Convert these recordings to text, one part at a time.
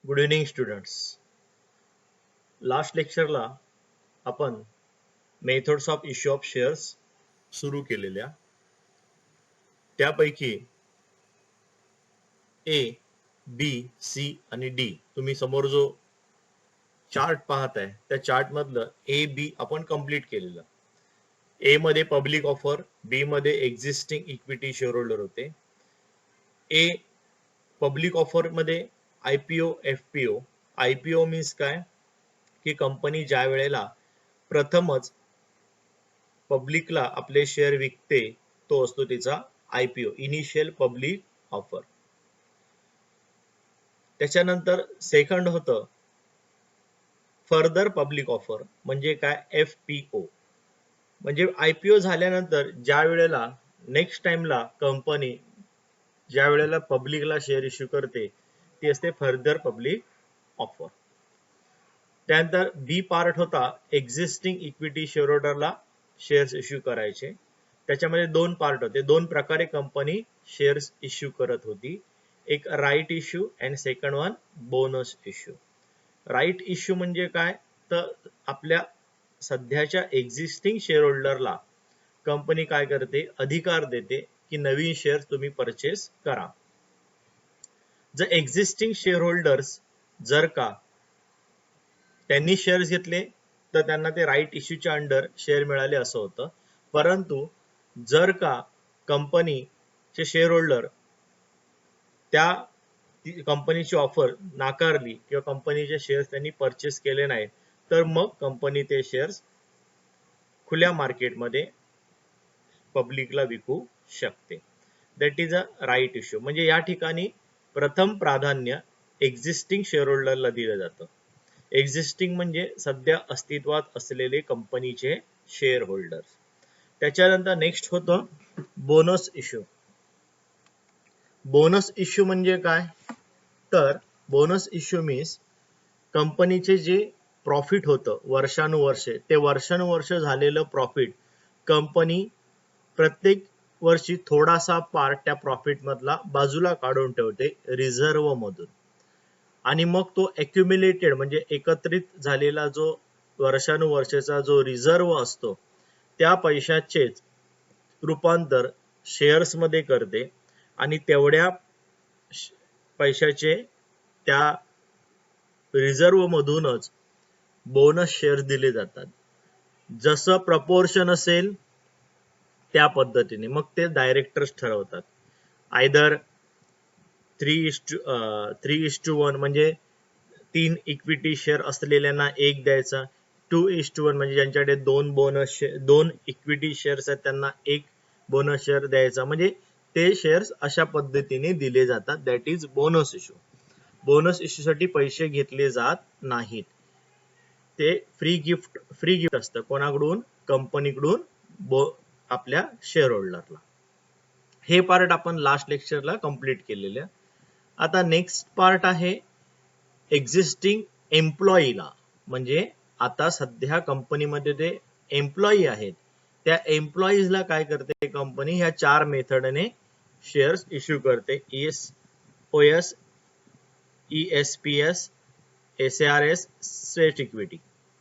Good evening students. Last लेक्चरला आपण methods of issue of shares सुरू केलेल्या, त्यापैकी ए, बी, सी आणि डी तुम्ही समोर जो चार्ट पाहत आहे त्या चार्ट मधलं ए बी आपण कंप्लीट केलेलं. ए मध्ये पब्लिक ऑफर, बी मध्ये एक्झिस्टिंग इक्विटी शेअर होल्डर होते. ए पब्लिक ऑफर मध्ये आयपीओ, एफपीओ. आयपीओ मीन्स काय की कंपनी ज्या वेळेला प्रथमच पब्लिकला आपले शेअर विकते तो असतो तिचा आयपीओ, इनिशियल पब्लिक ऑफर. त्याच्यानंतर सेकंड होतं फर्दर पब्लिक ऑफर, म्हणजे काय एफपीओ. म्हणजे आयपीओ झाल्यानंतर ज्या वेळेला नेक्स्ट टाइमला कंपनी ज्या वेळेला पब्लिकला शेअर इश्यू करते ती असते फर्दर पब्लिक ऑफर. त्यानंतर बी पार्ट होता एक्झिस्टिंग इक्विटी शेअर होल्डरला शेअर्स इश्यू करायचे. त्याच्यामध्ये दोन पार्ट होते, दोन प्रकारे कंपनी शेअर्स इश्यू करत होती. एक right issue and second one bonus issue. Right issue म्हणजे काय तर आपल्या सध्याच्या एक्झिस्टिंग शेअर होल्डरला कंपनी काय करते, अधिकार देते की नवीन शेअर तुम्ही परचेस करा. जर एक्झिस्टिंग शेअर होल्डर्स जर का त्यांनी शेअर्स घेतले तर त्यांना ते राईट इश्यूच्या अंडर शेअर मिळाले असं होतं. परंतु जर का कंपनीचे शेअर होल्डर त्या कंपनीची ऑफर नाकारली किंवा कंपनीचे शेअर्स त्यांनी परचेस केले नाही तर मग कंपनी ते शेअर्स खुल्या मार्केटमध्ये पब्लिकला विकू शकते. That is a right issue. म्हणजे या ठिकाणी प्रथम प्राधान्य एक्झिस्टिंग शेअर होल्डरला दिलं जातं. एक्झिस्टिंग म्हणजे सध्या अस्तित्वात असलेले कंपनीचे शेअर होल्डर्स. त्याच्यानंतर नेक्स्ट होतं बोनस इश्यू. बोनस इश्यू म्हणजे काय तर बोनस इश्यू मीन्स कंपनीचे जे प्रॉफिट होतं वर्षानुवर्षे, ते वर्षानुवर्ष झालेलं प्रॉफिट कंपनी प्रत्येक वर्षी थोडासा पार्ट त्या प्रॉफिट मधला बाजूला काढून ठेवते रिझर्व मधून, आणि मग तो अक्युम्युलेटेड म्हणजे एकत्रित झालेला जो वर्षानुवर्षाचा जो रिझर्व असतो त्या पैशाचेच रूपांतर शेअर्स मध्ये करते आणि तेवढ्या पैशाचे त्या रिझर्व मधूनच बोनस शेअर दिले जातात. जसं प्रपोर्शन असेल त्या पद्धतीने मग ते डायरेक्टर्स ठरवतात. आयदर 3:1 म्हणजे 3 इक्विटी शेअर असलेल्यांना एक द्यायचा, 2:1 म्हणजे ज्यांच्याकडे दोन इक्विटी शेअर्स आहेत त्यांना एक बोनस शेअर द्यायचा. म्हणजे ते शेअर्स अशा पद्धतीने दिले जातात. That is bonus issue. Bonus issue साठी पैसे घेतले जात नाहीत, ते फ्री गिफ्ट असतं. कोणाकडून? कंपनीकडून आपल्या शेअर होल्डरला. हे पार्ट आपण लास्ट लेक्चरला कंप्लीट केलेलं. आता नेक्स्ट पार्ट आहे एक्झिस्टिंग एम्प्लॉईला, म्हणजे आता सध्या कंपनीमध्ये ते एम्प्लॉई आहेत त्या एम्प्लॉईजला काय करते कंपनी, ह्या चार मेथडने शेअर्स इश्यू करते. ESOS, ESPS, SARS, straight equity.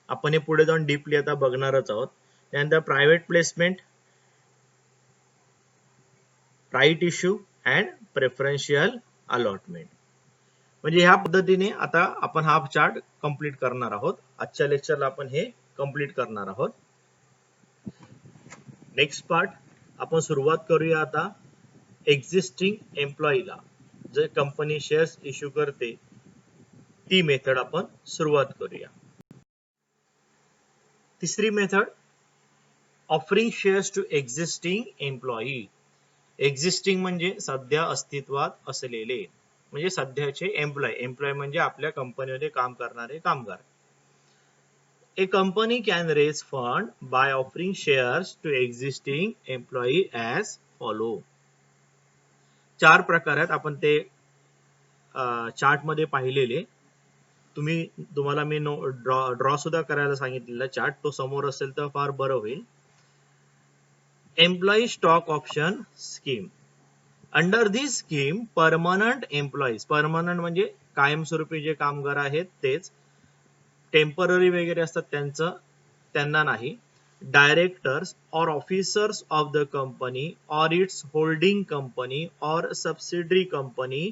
आपण हे पुढे जाऊन डीपली आता बघणारच आहोत. त्यानंतर private placement, right issue and preferential allotment. म्हणजे ह्या पद्धतीने आता आपण हा चार्ट कंप्लीट करणार आहोत. आजच्या लेक्चरला आपण हे कंप्लीट करणार आहोत. नेक्स्ट पार्ट आपण सुरुवात करूया आता एक्झिस्टिंग एम्प्लॉईला. जे कंपनी शेअर्स इश्यू करते ती मेथड आपण सुरुवात करूया. तिसरी method offering shares to existing employee. Existing म्हणजे सध्या अस्तित्वात असलेले, म्हणजे सध्याचे एम्प्लॉय म्हणजे आपल्या कंपनीमध्ये काम करणारे कामगार. A company can raise fund by offering shares to existing employee as follow. चार प्रकार आहेत, आपण ते चार्ट मध्ये पाहिलेले. तुम्हाला मी ड्रॉ सुद्धा करायला सांगितलेला चार्ट, तो समोर असेल तर फार बरं होईल. Employee stock option scheme. Under this scheme permanent employees, permanent म्हणजे कायमस्वरूपी जे कामगार आहेत तेच, टेम्पररी वगैरे असतात त्यांना नाही. डायरेक्टर्स और ऑफिसर्स ऑफ द कंपनी और इट्स होल्डिंग कंपनी और subsidiary company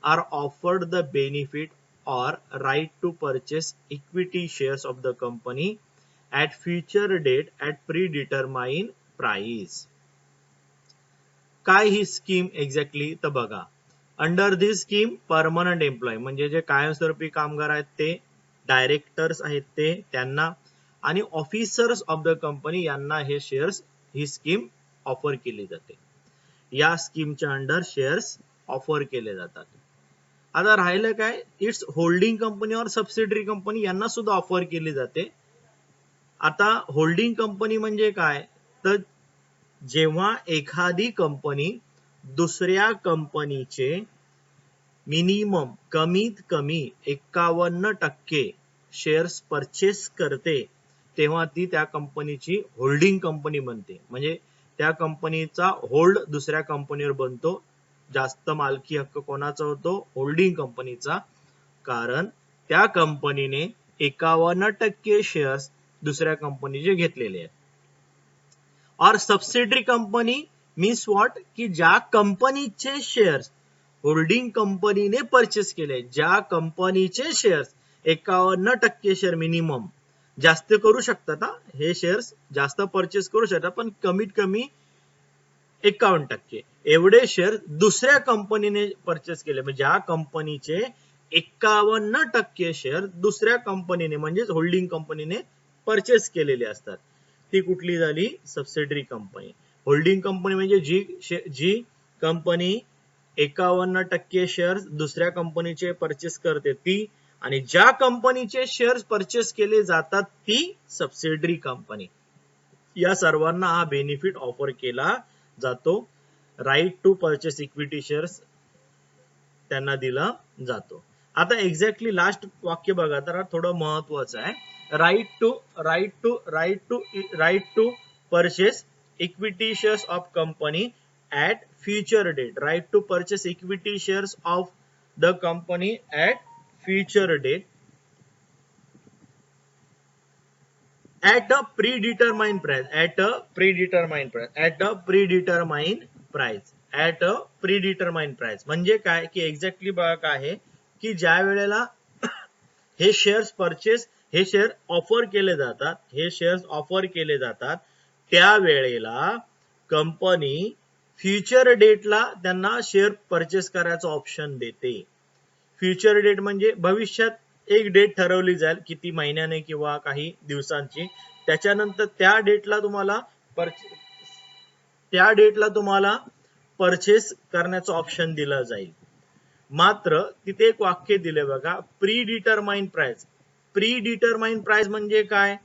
are offered the benefit or right to purchase equity shares of the company at future date at predetermined price. काय ही स्कीम एक्झॅक्टली तर बघा, under this scheme permanent employ म्हणजे जे कायमस्वरूपी कामगार आहेत ते, डायरेक्टर्स आहेत ते त्यांना, आणि ऑफिसर्स ऑफ द कंपनी यांना हे शेअर्स, ही स्कीम ऑफर केली जाते. या स्कीमच्या अंडर शेअर्स ऑफर केले जातात. आता राहिलं काय, इट्स होल्डिंग कंपनी और सबसिडरी कंपनी यांना सुद्धा ऑफर केली जाते. आता होल्डिंग कंपनी म्हणजे काय, तर जेव्हा एखादी कंपनी दुसऱ्या कंपनीचे मिनिमम कमीत कमी 51% शेअर्स परचेस करते, तेव्हा ती त्या कंपनीची होल्डिंग कंपनी बनते. म्हणजे त्या कंपनीचा होल्ड दुसऱ्या कंपनीवर बनतो. जास्त मालकी हक्क कोणाचा होतो, होल्डिंग कंपनीचा, कारण त्या कंपनीने 51% शेअर्स दुसऱ्या कंपनीचे घेतलेले आहेत. और सबसिडरी कंपनी मीन्स व्हॉट, की ज्या कंपनीचे शेअर्स होल्डिंग कंपनीने परचेस केले, ज्या कंपनीचे शेअर्स 51% शेअर मिनिमम, जास्त करू शकतात हे शेअर्स, जास्त परचेस करू शकतात, पण कमीत कमी 51% एवढे शेअर दुसऱ्या कंपनीने परचेस केले. म्हणजे ज्या कंपनीचे 51% शेअर दुसऱ्या कंपनीने म्हणजेच होल्डिंग कंपनीने परचेस केलेले असतात, ती कुठली झाली, सबसिडरी कंपनी. होल्डिंग कंपनी म्हणजे जी कंपनी 51% शेअर्स दुसऱ्या कंपनीचे परचेस करते ती, आणि ज्या कंपनीचे शेअर्स परचेस केले जातात ती सबसिडरी कंपनी. या सर्वांना हा बेनिफिट ऑफर केला जातो. Right to purchase equity shares त्यांना दिला जातो. आता एक्झॅक्टली लास्ट वाक्य बघा तर थोडं महत्वाचं आहे. Right to purchase equity shares of company at future date. Right to purchase equity shares of the company at future date at a predetermined price, at a predetermined price म्हणजे काय, की exactly बघा काय आहे, की ज्या वेळेला हे शेअर्स परचेस, हे शेअर ऑफर केले जातात, हे शेअर्स ऑफर केले जातात, त्या वेळेला कंपनी फ्युचर डेटला त्यांना शेअर परचेस करायचं ऑप्शन देते. फ्युचर डेट म्हणजे भविष्यात एक डेट ठरवली जाईल, किती महिन्याने किंवा काही दिवसांची, त्याच्यानंतर त्या डेटला तुम्हाला परचेस करण्याचं ऑप्शन दिलं जाईल. मात्र तिथे एक वाक्य दिले बघा, pre determined price. Pre determined price म्हणजे काय,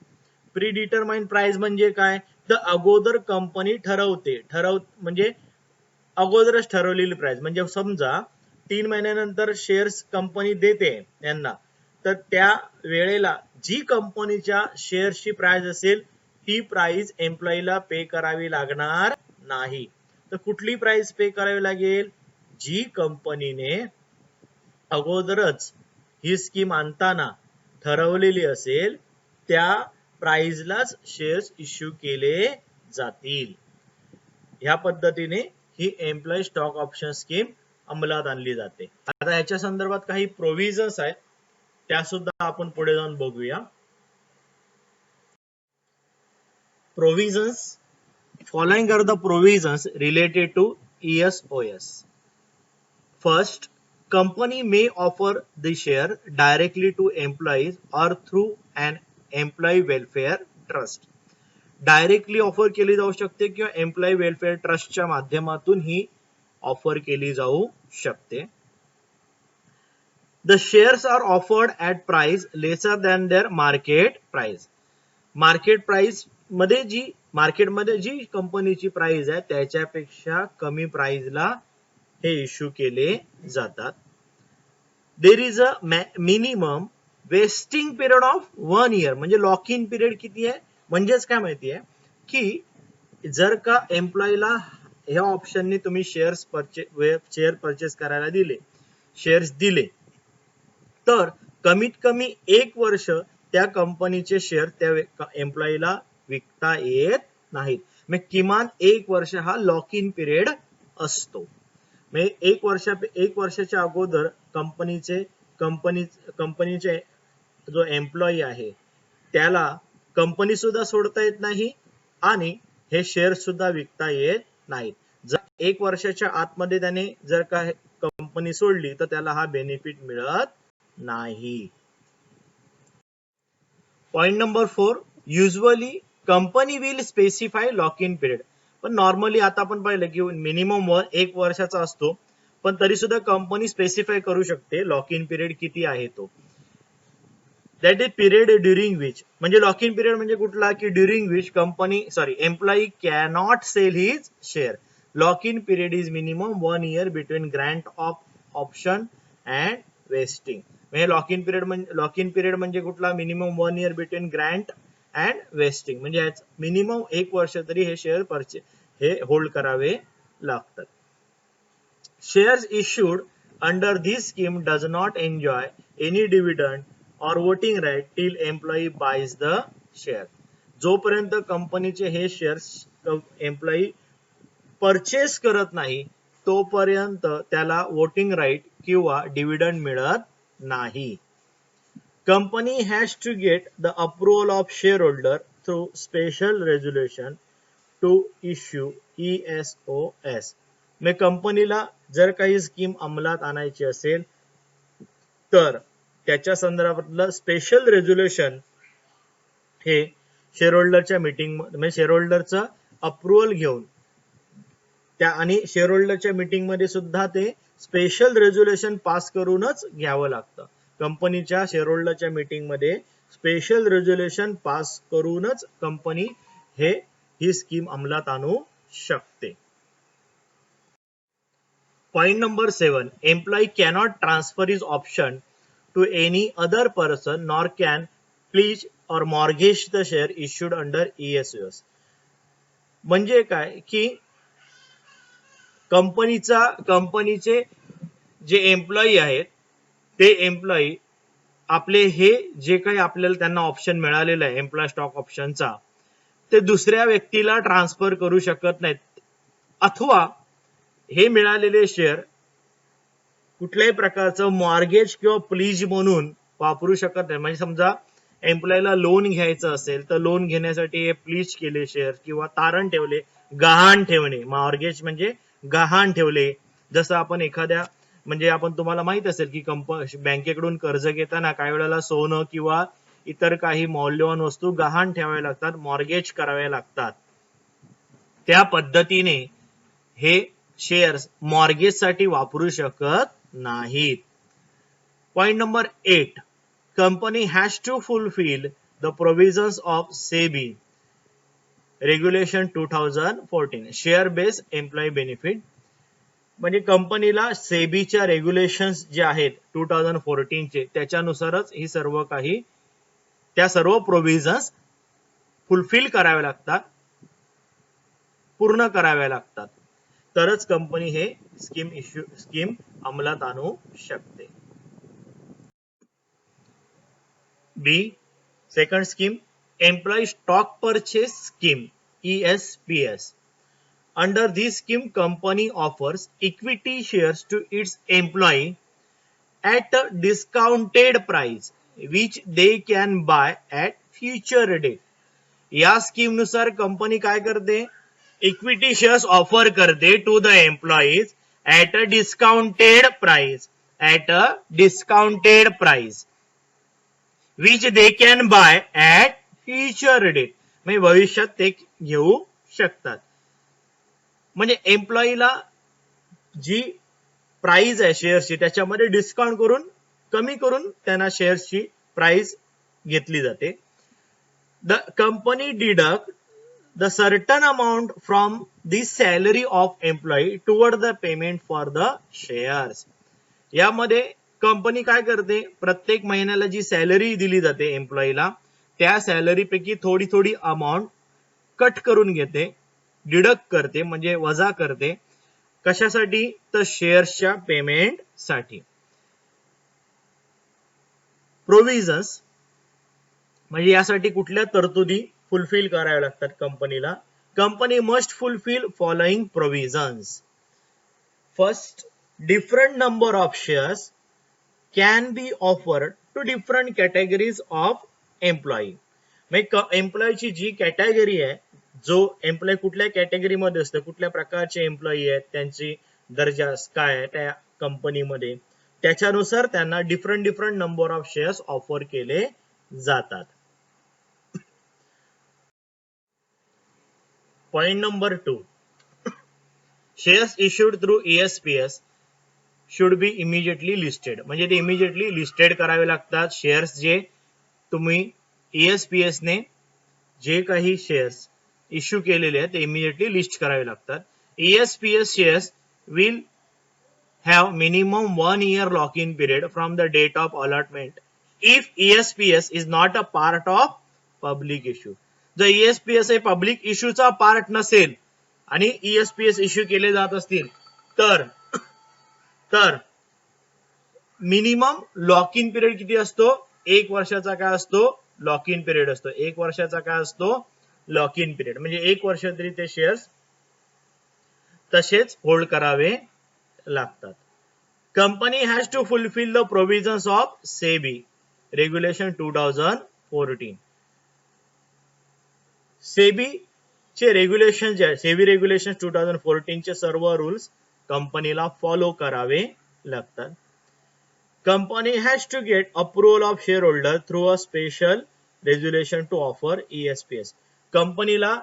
प्री डिटरमाइंड प्राइस म्हणजे काय, तर अगोदर कंपनी ठरवते, म्हणजे अगोदरच ठरवलेली प्राइस. म्हणजे समजा 3 महिन्यानंतर शेअर्स कंपनी देते यांना, तर त्या वेळेला जी कंपनीच्या शेअर्सची प्राइस असेल ती प्राइस एम्प्लॉईला पे करावी लागणार नाही. तर कुठली प्राइस पे करावी लागेल, जी कंपनीने अगोदरच ही स्कीम आणताना ठरवलेली असेल त्या प्राइसलाच शेअर्स इश्यू केले जातील. ह्या पद्धतीने ही एम्प्लॉई स्टॉक ऑप्शन स्कीम अंमलात आणली जाते. आता ह्याच्या संदर्भात काही प्रोव्हिजन्स आहेत, त्या सुद्धा आपण पुढे जाऊन बघूया. Provisions, following are the provisions related to ESOS. First, company may offer the share directly to employees or through an employee welfare trust. Directly offer केली जाऊ शकते किंवा एम्प्लॉई वेलफेअर ट्रस्टच्या माध्यमातून ही ऑफर केली जाऊ शकते. The shares are offered at price lesser than their market price. Market price मध्ये मार्केटमध्ये जी कंपनीची प्राइस आहे त्याच्यापेक्षा कमी प्राइसला हे इश्यू केले जातात. There is a minimum wasting period of 1 year. म्हणजे लॉक इन पिरियड किती आहे, म्हणजेच काय माहितीये, की जर का एम्प्लॉईला ह्या ऑप्शनने तुम्ही शेअर परचेस करायला दिले, शेअर्स दिले, तर कमीत कमी 1 वर्ष त्या कंपनीचे शेअर त्या एम्प्लॉईला विकता येत नाहीत. मग किमान 1 वर्ष हा लॉक इन पिरियड असतो. म्हणजे 1 वर्षाच्या अगोदर कंपनीचे जो एम्प्लॉई आहे त्याला कंपनी सुद्धा सोडता येत नाही आणि हे शेअर सुद्धा विकता येत नाहीत. जर 1 वर्षाच्या आतमध्ये त्याने जर का कंपनी सोडली तर त्याला हा बेनिफिट मिळत नाही. Point number 4, usually company will specify lock in period. पण नॉर्मली आता आपण पाहिलं की मिनिमम 1 वर्षाचा असतो, पण तरी सुद्धा कंपनी स्पेसिफाय करू शकते लॉक इन पिरियड किती आहे तो. That is period during which, म्हणजे लॉक इन पिरियड म्हणजे कुठला की during which employee cannot sell his share. Lock in period is minimum 1 year between Grant of option and wasting. म्हणजे लॉक इन पिरियड म्हणजे कुठला minimum 1 year between Grant and wasting, म्हणजे minimum 1 वर्ष तरी हे शेअर हे होल्ड करावे लागतात. Shares issued under this scheme does not enjoy any dividend और voting right till employee boys the share. जोपर्यंत कंपनीचे हे शेअर्स एम्प्लॉई परचेस करत नाही तोपर्यंत त्याला वोटिंग राईट किंवा डिव्हिडंड मिळत नाही. Company has to get the approval of share holder through special resolution to issue ESOS. मग कंपनीला जर काही स्कीम अंमलात आणायची असेल तर त्याच्या संदर्भातलं स्पेशल रेझोल्युशन हे शेअर होल्डरच्या मीटिंग म्हणजे शेअर होल्डरचं अप्रुव्हल घेऊन त्या आणि शेअर होल्डरच्या मीटिंग मध्ये सुद्धा ते स्पेशल रेझोल्युशन पास करूनच घ्यावं लागतं. कंपनीच्या शेअर होल्डरच्या मीटिंग मध्ये स्पेशल रेझोल्युशन पास करूनच कंपनी ही स्कीम अंमलात आणू शकते. Point number 7, employee cannot transfer his option to any other person nor can pledge or mortgage the share issued under ESOS. म्हणजे काय की कंपनीचे जे एम्प्लॉई आहेत ते एम्प्लॉई आपले हे जे काही आपल्याला त्यांना ऑप्शन मिळालेलं आहे एम्प्लॉय स्टॉक ऑप्शनचा ते दुसऱ्या व्यक्तीला ट्रान्सफर करू शकत नाहीत, अथवा हे मिळालेले शेअर कुठल्याही प्रकारचं मॉर्गेज किंवा प्लीज म्हणून वापरू शकत नाही. म्हणजे समजा एम्प्लॉयला लोन घ्यायचं असेल तर लोन घेण्यासाठी हे प्लीज केले शेअर किंवा तारण ठेवले, गहाण ठेवणे, मॉर्गेज म्हणजे गहाण ठेवले. जसं आपण म्हणजे तुम्हाला माहित असेल की बँकेकडून कर्ज घेताना काही वेळेला सोनं किंवा इतर काही मौल्यवान वस्तू गहाण ठेवाव्या लागतात, मॉर्गेज कराव्या लागतात. त्या पद्धतीने हे शेअर्स मॉर्गेज साठी वापरू शकत नाहीत. Point number 8, company has to fulfil the provisions of SEBI regulation 2014 share based employee benefit. म्हणजे कंपनीला सेबीच्या रेग्युलेशन्स जे आहेत 2014 चे त्याच्यानुसारच ही त्या सर्व प्रोव्हिजन्स फुलफिल कराव्या लागतात, पूर्ण कराव्या लागतात, तरच कंपनी हे स्कीम अंमलात आणू शकते. B, second scheme employee stock purchase scheme ESPS. Under this scheme, company offers equity shares to its employee at a discounted price, which they can buy at future date. या scheme नुसार company काय करते, equity shares offer करते to the employees at a discounted price which they can buy at future date. म्हणजे भविष्यात ते घेऊ शकतात. म्हणजे एम्प्लॉईला जी प्राइस आहे शेअर्सची त्याच्यामध्ये डिस्काउंट कमी करून त्यांना शेअर्सची प्राइस घेतली जाते. The company deduct the certain amount from the salary of employee toward the payment for the shares. यामध्ये कंपनी काय करते, प्रत्येक महिन्याला जी सॅलरी दिली जाते एम्प्लॉईला त्या सॅलरीपैकी थोडी अमाउंट कट करून घेते, डिडक्ट करते म्हणजे वजा करते. कशासाठी, तर शेअर्सच्या पेमेंट साठी. प्रोव्हिजन्स म्हणजे यासाठी कुठल्या तरतुदी फुलफिल कराव्या लागतात कंपनीला. Company must fulfil following provisions. First, different number of shares can be offered to different categories of employee. म्हणजे एम्प्लॉईची जी कॅटेगरी आहे, जो एम्प्लॉई कुठल्या कॅटेगरीमध्ये असतं, कुठल्या प्रकारचे एम्प्लॉई आहेत, त्यांची दर्जा काय आहे त्या कंपनीमध्ये, त्याच्यानुसार त्यांना different number of shares offer केले जातात. Point number 2, shares issued through ESPS should be immediately listed. म्हणजे ते इमिजिएटली लिस्टेड करावे लागतात. शेअर्स जे तुम्ही ESPS ने जे काही शेअर्स इश्यू केलेले आहेत ते इमिजिएटली लिस्ट करावे लागतात. ESPS shares will have minimum 1 year lock-in period from the date of allotment if ESPS is not a part of public issue. जर ESPS हे पब्लिक इश्यूचा पार्ट नसेल आणि ESPS इश्यू केले जात असतील तर मिनिमम लॉक इन पिरियड किती असतो? 1 वर्षाचा काय असतो? लॉक इन पिरियड असतो. 1 वर्षाचा काय असतो? Lock in period. म्हणजे 1 वर्ष तरी ते शेअर्स तसेच होल्ड करावे लागतात. Company has to fulfil the provisions of SEBI regulation 2014. SEBI चे रेग्युलेशन जे आहे, सेबी रेग्युलेशन 2014 चे सर्व रूल्स कंपनीला फॉलो करावे लागतात. Company has to get approval of share holder through a special resolution to offer ESPS. कंपनीला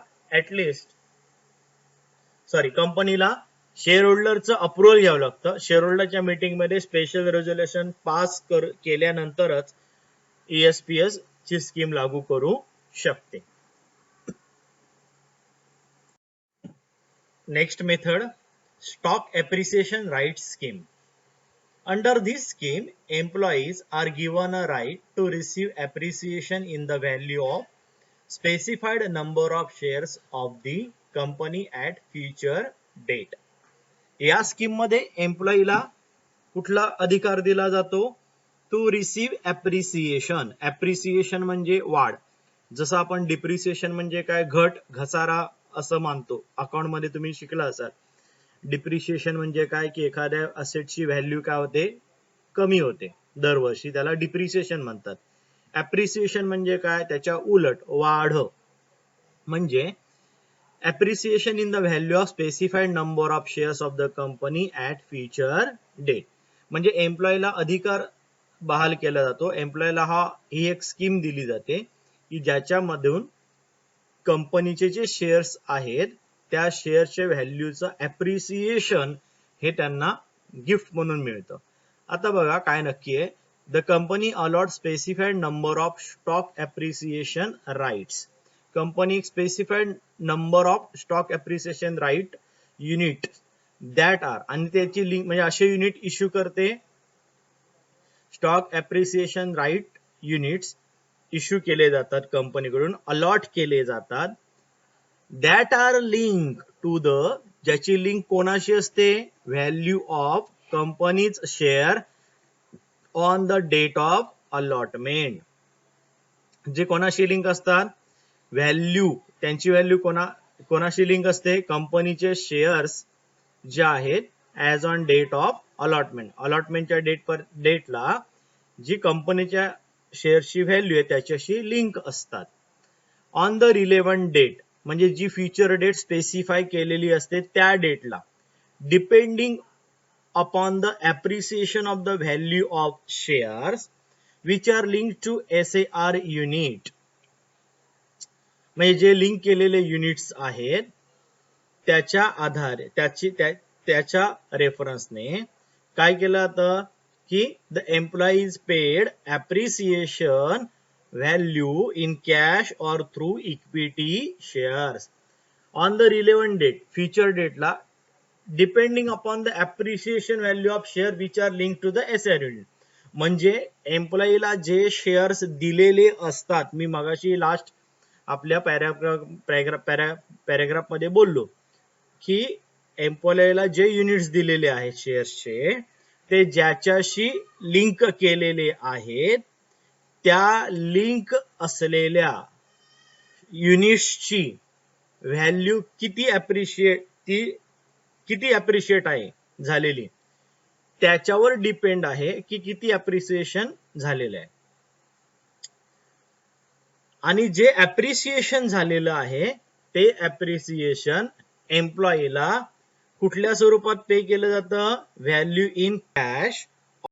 शेअर होल्डरचं अप्रुव्हल घ्यावं लागतं. शेअर होल्डरच्या मीटिंग मध्ये स्पेशल रेझोल्युशन पास केल्यानंतरच ESPS ची स्कीम लागू करू शकते. Next method, stock appreciation right scheme. Under this scheme, employees are given a right to receive appreciation in the value of specified number of shares of the company at future date. या scheme मध्ये एम्प्लॉईला कुठला अधिकार दिला जातो? To receive appreciation. Appreciation म्हणजे वाढ. जसं आपण डिप्रिसिएशन म्हणजे काय, घट, घसारा असं मानतो. अकाउंट मध्ये तुम्ही शिकला असाल. डिप्रिशिएशन म्हणजे काय की एखाद्या असेटची व्हॅल्यू काय होते? कमी होते दरवर्षी, त्याला डिप्रिशिएशन म्हणतात. ऍप्रिसिएशन म्हणजे काय? त्याच्या उलट वाढ. म्हणजे appreciation in the value of specified number of shares of the company at future date. म्हणजे एम्प्लॉईला अधिकार बहाल केला जातो. एम्प्लॉईला ही एक स्कीम दिली जाते की ज्याच्यामधून कंपनीचे जे शेअर्स आहेत त्या शेअरच्या व्हॅल्यूचं ऍप्रिसिएशन हे त्यांना गिफ्ट म्हणून मिळतं. आता बघा काय नक्की आहे. The company allot specified number of stock appreciation rights. Company specified number of stock appreciation right unit that are, आणि त्याची लिंक म्हणजे असे युनिट इश्यू करते. Stock appreciation right units issue केले जातात कंपनीकडून, अलॉट केले जातात. That are link to the, ज्याची लिंक कोणाशी असते? Value of company's share on the date of allotment. जे कोणाशी लिंक असतात? व्हॅल्यू, त्यांची व्हॅल्यू कोणाशी लिंक असते? कंपनीचे शेअर्स जे आहेत as on date of allotment. अलॉटमेंटच्या डेटला जी कंपनीच्या शेअरची व्हॅल्यू आहे त्याच्याशी लिंक असतात. ऑन द रिलेव्हंट डेट म्हणजे जी फ्युचर डेट स्पेसिफाय केलेली असते त्या डेटला, depending upon the appreciation of the value of shares which are link to SAR unit. म्हणजे जे लिंक केलेले युनिट्स आहेत त्याच्या आधारे त्याच्या रेफरन्सने काय केलं जातं की the employees paid appreciation value in cash or through equity shares on the relevant date, future डेटला, depending upon the appreciation value of share which are link to the SAR unit. म्हणजे एम्प्लॉईला जे शेअर्स दिलेले असतात, मी मगाशी last आपल्या paragraph मध्ये बोललो की एम्प्लॉईला जे युनिट्स दिलेले आहेत शेअर्सचे ते ज्याच्याशी लिंक केलेले आहेत त्या लिंक असलेल्या युनिट्सची व्हॅल्यू किती अप्रिशिएट आहे झालेली त्याच्यावर डिपेंड आहे की किती अप्रिसिएशन झालेलं आहे. आणि जे अप्रिसिएशन झालेलं आहे ते अप्रिसिएशन एम्प्लॉईला कुठल्या स्वरूपात पे केलं जातं? Value in cash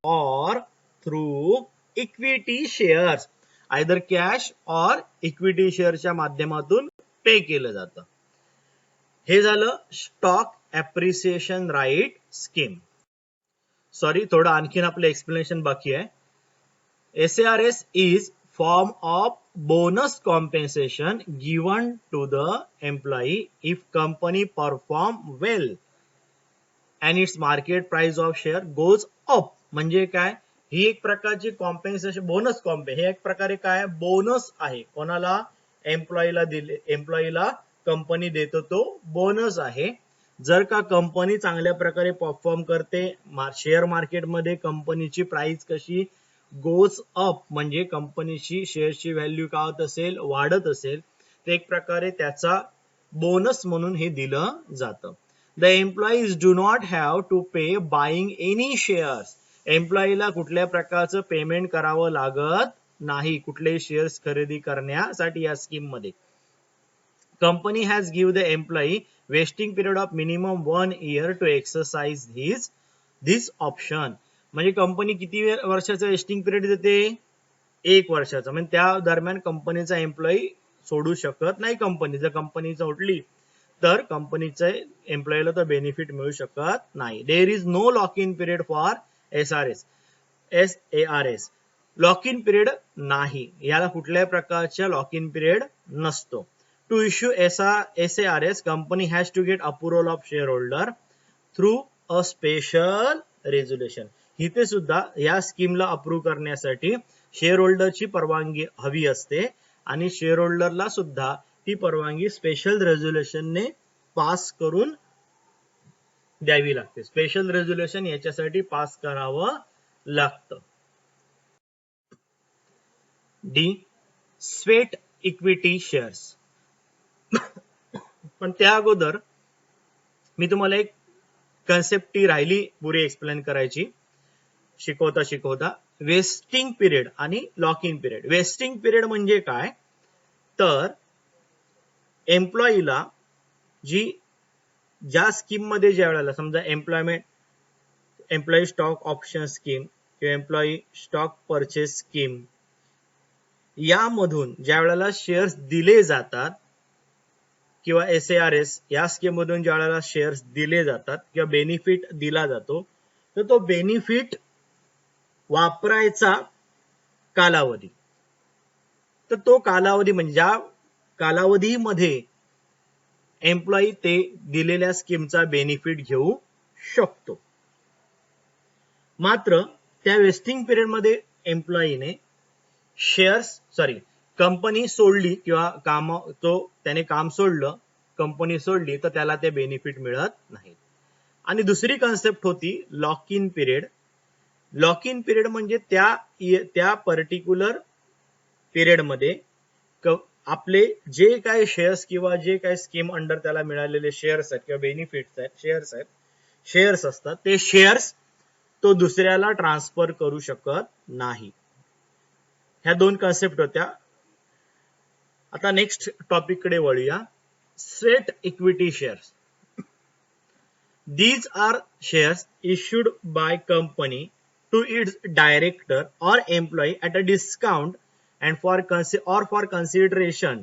or through equity shares, either cash or equity शेअरच्या माध्यमातून पे केलं जातं. हे झालं stock appreciation right scheme. Sorry, थोडं आणखीन आपलं एक्सप्लेनेशन बाकी आहे. SARS is form of bonus compensation given to the employee if company perform well and its market price of share goes up. म्हणजे काय? ही एक प्रकारची कॉम्पेन्सेशन, बोनस हे एक प्रकारे काय बोनस आहे. कोणाला? एम्प्लॉईला कंपनी देतो तो बोनस आहे. जर का कंपनी चांगल्या प्रकारे परफॉर्म करते, शेअर मार्केटमध्ये कंपनीची प्राइस कशी गोज अप म्हणजे कंपनीची शेअरची व्हॅल्यू काय होत असेल? वाढत असेल, तर एक प्रकारे त्याचा बोनस म्हणून हे दिलं जातं. The employees do not have to pay buying any shares. एम्प्लॉईला कुठल्या प्रकारचं पेमेंट करावं लागत नाही कुठलेही शेअर्स खरेदी करण्यासाठी या स्कीम मध्ये. Company has give the employee vesting period of minimum 1 year to exercise this option. म्हणजे कंपनी किती वर्षाचा वेस्टिंग पिरियड देते? 1 वर्षाचा. म्हणजे त्या दरम्यान कंपनीचा एम्प्लॉई सोडू शकत नाही कंपनी. जर कंपनी सोडली तर कंपनीच्या एम्प्लॉईला तर बेनिफिट मिळू शकत नाही. There is no lock in period for SARS. Lock in period नाही, याला कुठल्याही प्रकारच्या लॉक इन पिरियड नसतो. To issue SARS company has to get approval of share holder through a special resolution. इथे सुद्धा या स्कीमला अप्रूव्ह करण्यासाठी शेअर होल्डरची परवानगी हवी असते आणि शेअर होल्डरला सुद्धा ती परवानगी स्पेशल रेझोल्युशनने पास करून द्यावी लागते. स्पेशल रेझोल्युशन याच्यासाठी पास करावं लागतं. D, sweat equity shares. पण त्या अगोदर मी तुम्हाला एक कन्सेप्ट राहिली पुरी एक्सप्लेन करायची शिकवता वेस्टिंग पिरियड आणि lock in period. Wasting period म्हणजे काय? तर एम्प्लॉईला ज्या स्कीम मध्ये ज्या वेळेला समजा एम्प्लॉई स्टॉक ऑप्शन स्कीम किंवा एम्प्लॉई स्टॉक परचेस स्कीम यामधून ज्या वेळेला शेअर्स दिले जातात किंवा SARS या स्कीम मधून ज्या वेळेला शेअर्स दिले जातात किंवा बेनिफिट दिला जातो, तर तो बेनिफिट वापरायचा कालावधी, तर तो कालावधी म्हणजे ज्या कालावधीमध्ये एम्प्लॉई ते दिलेल्या स्कीमचा बेनिफिट घेऊ शकतो. मात्र त्या वेस्टिंग पिरियड मध्ये एम्प्लॉईने कंपनी सोडली किंवा त्याने काम सोडलं, कंपनी सोडली, तर त्याला ते बेनिफिट मिळत नाही. आणि दुसरी कन्सेप्ट होती lock in period. Lock in period म्हणजे त्या पर्टिक्युलर पिरियड मध्ये आपले जे काही शेअर्स किंवा जे काही स्कीम अंडर त्याला मिळालेले शेअर्स आहेत किंवा बेनिफिट्स आहेत, शेअर्स असतात, ते शेअर्स तो दुसऱ्याला ट्रान्सफर करू शकत नाही. ह्या 2 कन्सेप्ट होत्या. आता नेक्स्ट टॉपिक कडे वळूया. Sweat equity shares. These are shares issued by company to its director or employee at a discount and for consideration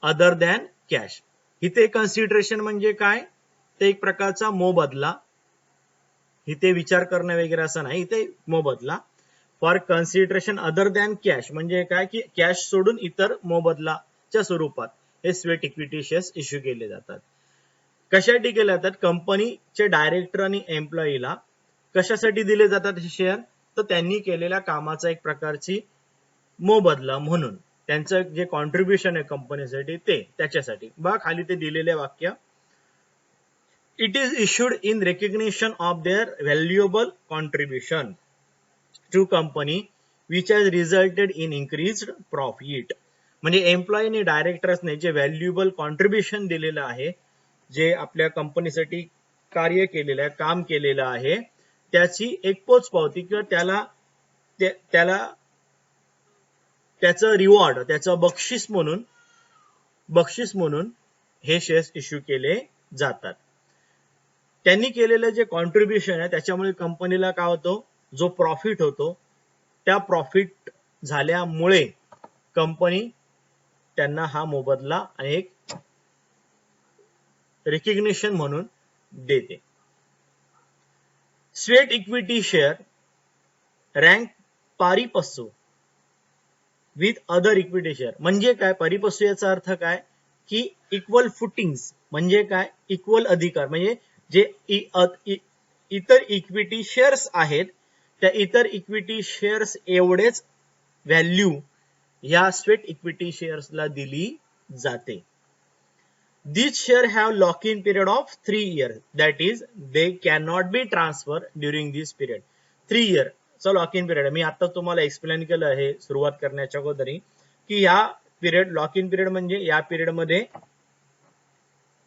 other than cash. इथे consideration म्हणजे काय? ते एक प्रकारचा मोबदला. इथे विचार करणं वगैरे असं नाही, इथे मोबदला. For consideration other than cash म्हणजे काय की कॅश सोडून इतर मोबदलाच्या स्वरूपात हे स्वेट इक्विटी शेअर्स इश्यू केले जातात. कशासाठी केले जातात? कंपनीचे डायरेक्टर आणि एम्प्लॉईला कशासाठी दिले जातात हे शेअर? तर त्यांनी केलेल्या कामाचा एक प्रकारची मोबदला म्हणून, त्यांचं जे कॉन्ट्रीब्युशन आहे कंपनीसाठी ते त्याच्यासाठी. बघा खाली ते दिलेले वाक्य, it is issued in recognition of their valuable contribution to company which has resulted in increased profit. म्हणजे एम्प्लॉईने डायरेक्टर्सने जे व्हॅल्युएबल कॉन्ट्रीब्युशन दिलेलं आहे, जे आपल्या कंपनीसाठी कार्य केलेलं आहे, काम केलेलं आहे, त्याची एक पोचपावती किंवा त्याला त्याचं रिवॉर्ड, त्याचं बक्षीस म्हणून हे शेअर्स इश्यू केले जातात. त्यांनी केलेलं जे कॉन्ट्रीब्युशन आहे त्याच्यामुळे कंपनीला काय होतो, जो प्रॉफिट होतो त्या प्रॉफिट झाल्यामुळे कंपनी त्यांना हा मोबदला आणि एक रिकग्निशन म्हणून देते. Sweat equity share rank pari passu with other equity share. म्हणजे काय पारिपस्सू, याचा अर्थ काय की इक्वल फुटिंग्स, म्हणजे काय इक्वल अधिकार, म्हणजे जे इतर इक्विटी शेअर्स आहेत त्या इतर इक्विटी शेअर्स एवढेच व्हॅल्यू या स्वेट इक्विटी शेअर्सला दिली जाते. These shares have lock-in period of 3 years. That is, they cannot be transferred during this period. 3 year चा लॉक-इन पिरियड आहे. मी आता तुम्हाला एक्सप्लेन केलं आहे सुरुवात करण्याच्या अगोदरी की या पिरियड, लॉक-इन पिरियड म्हणजे या पिरियड मध्ये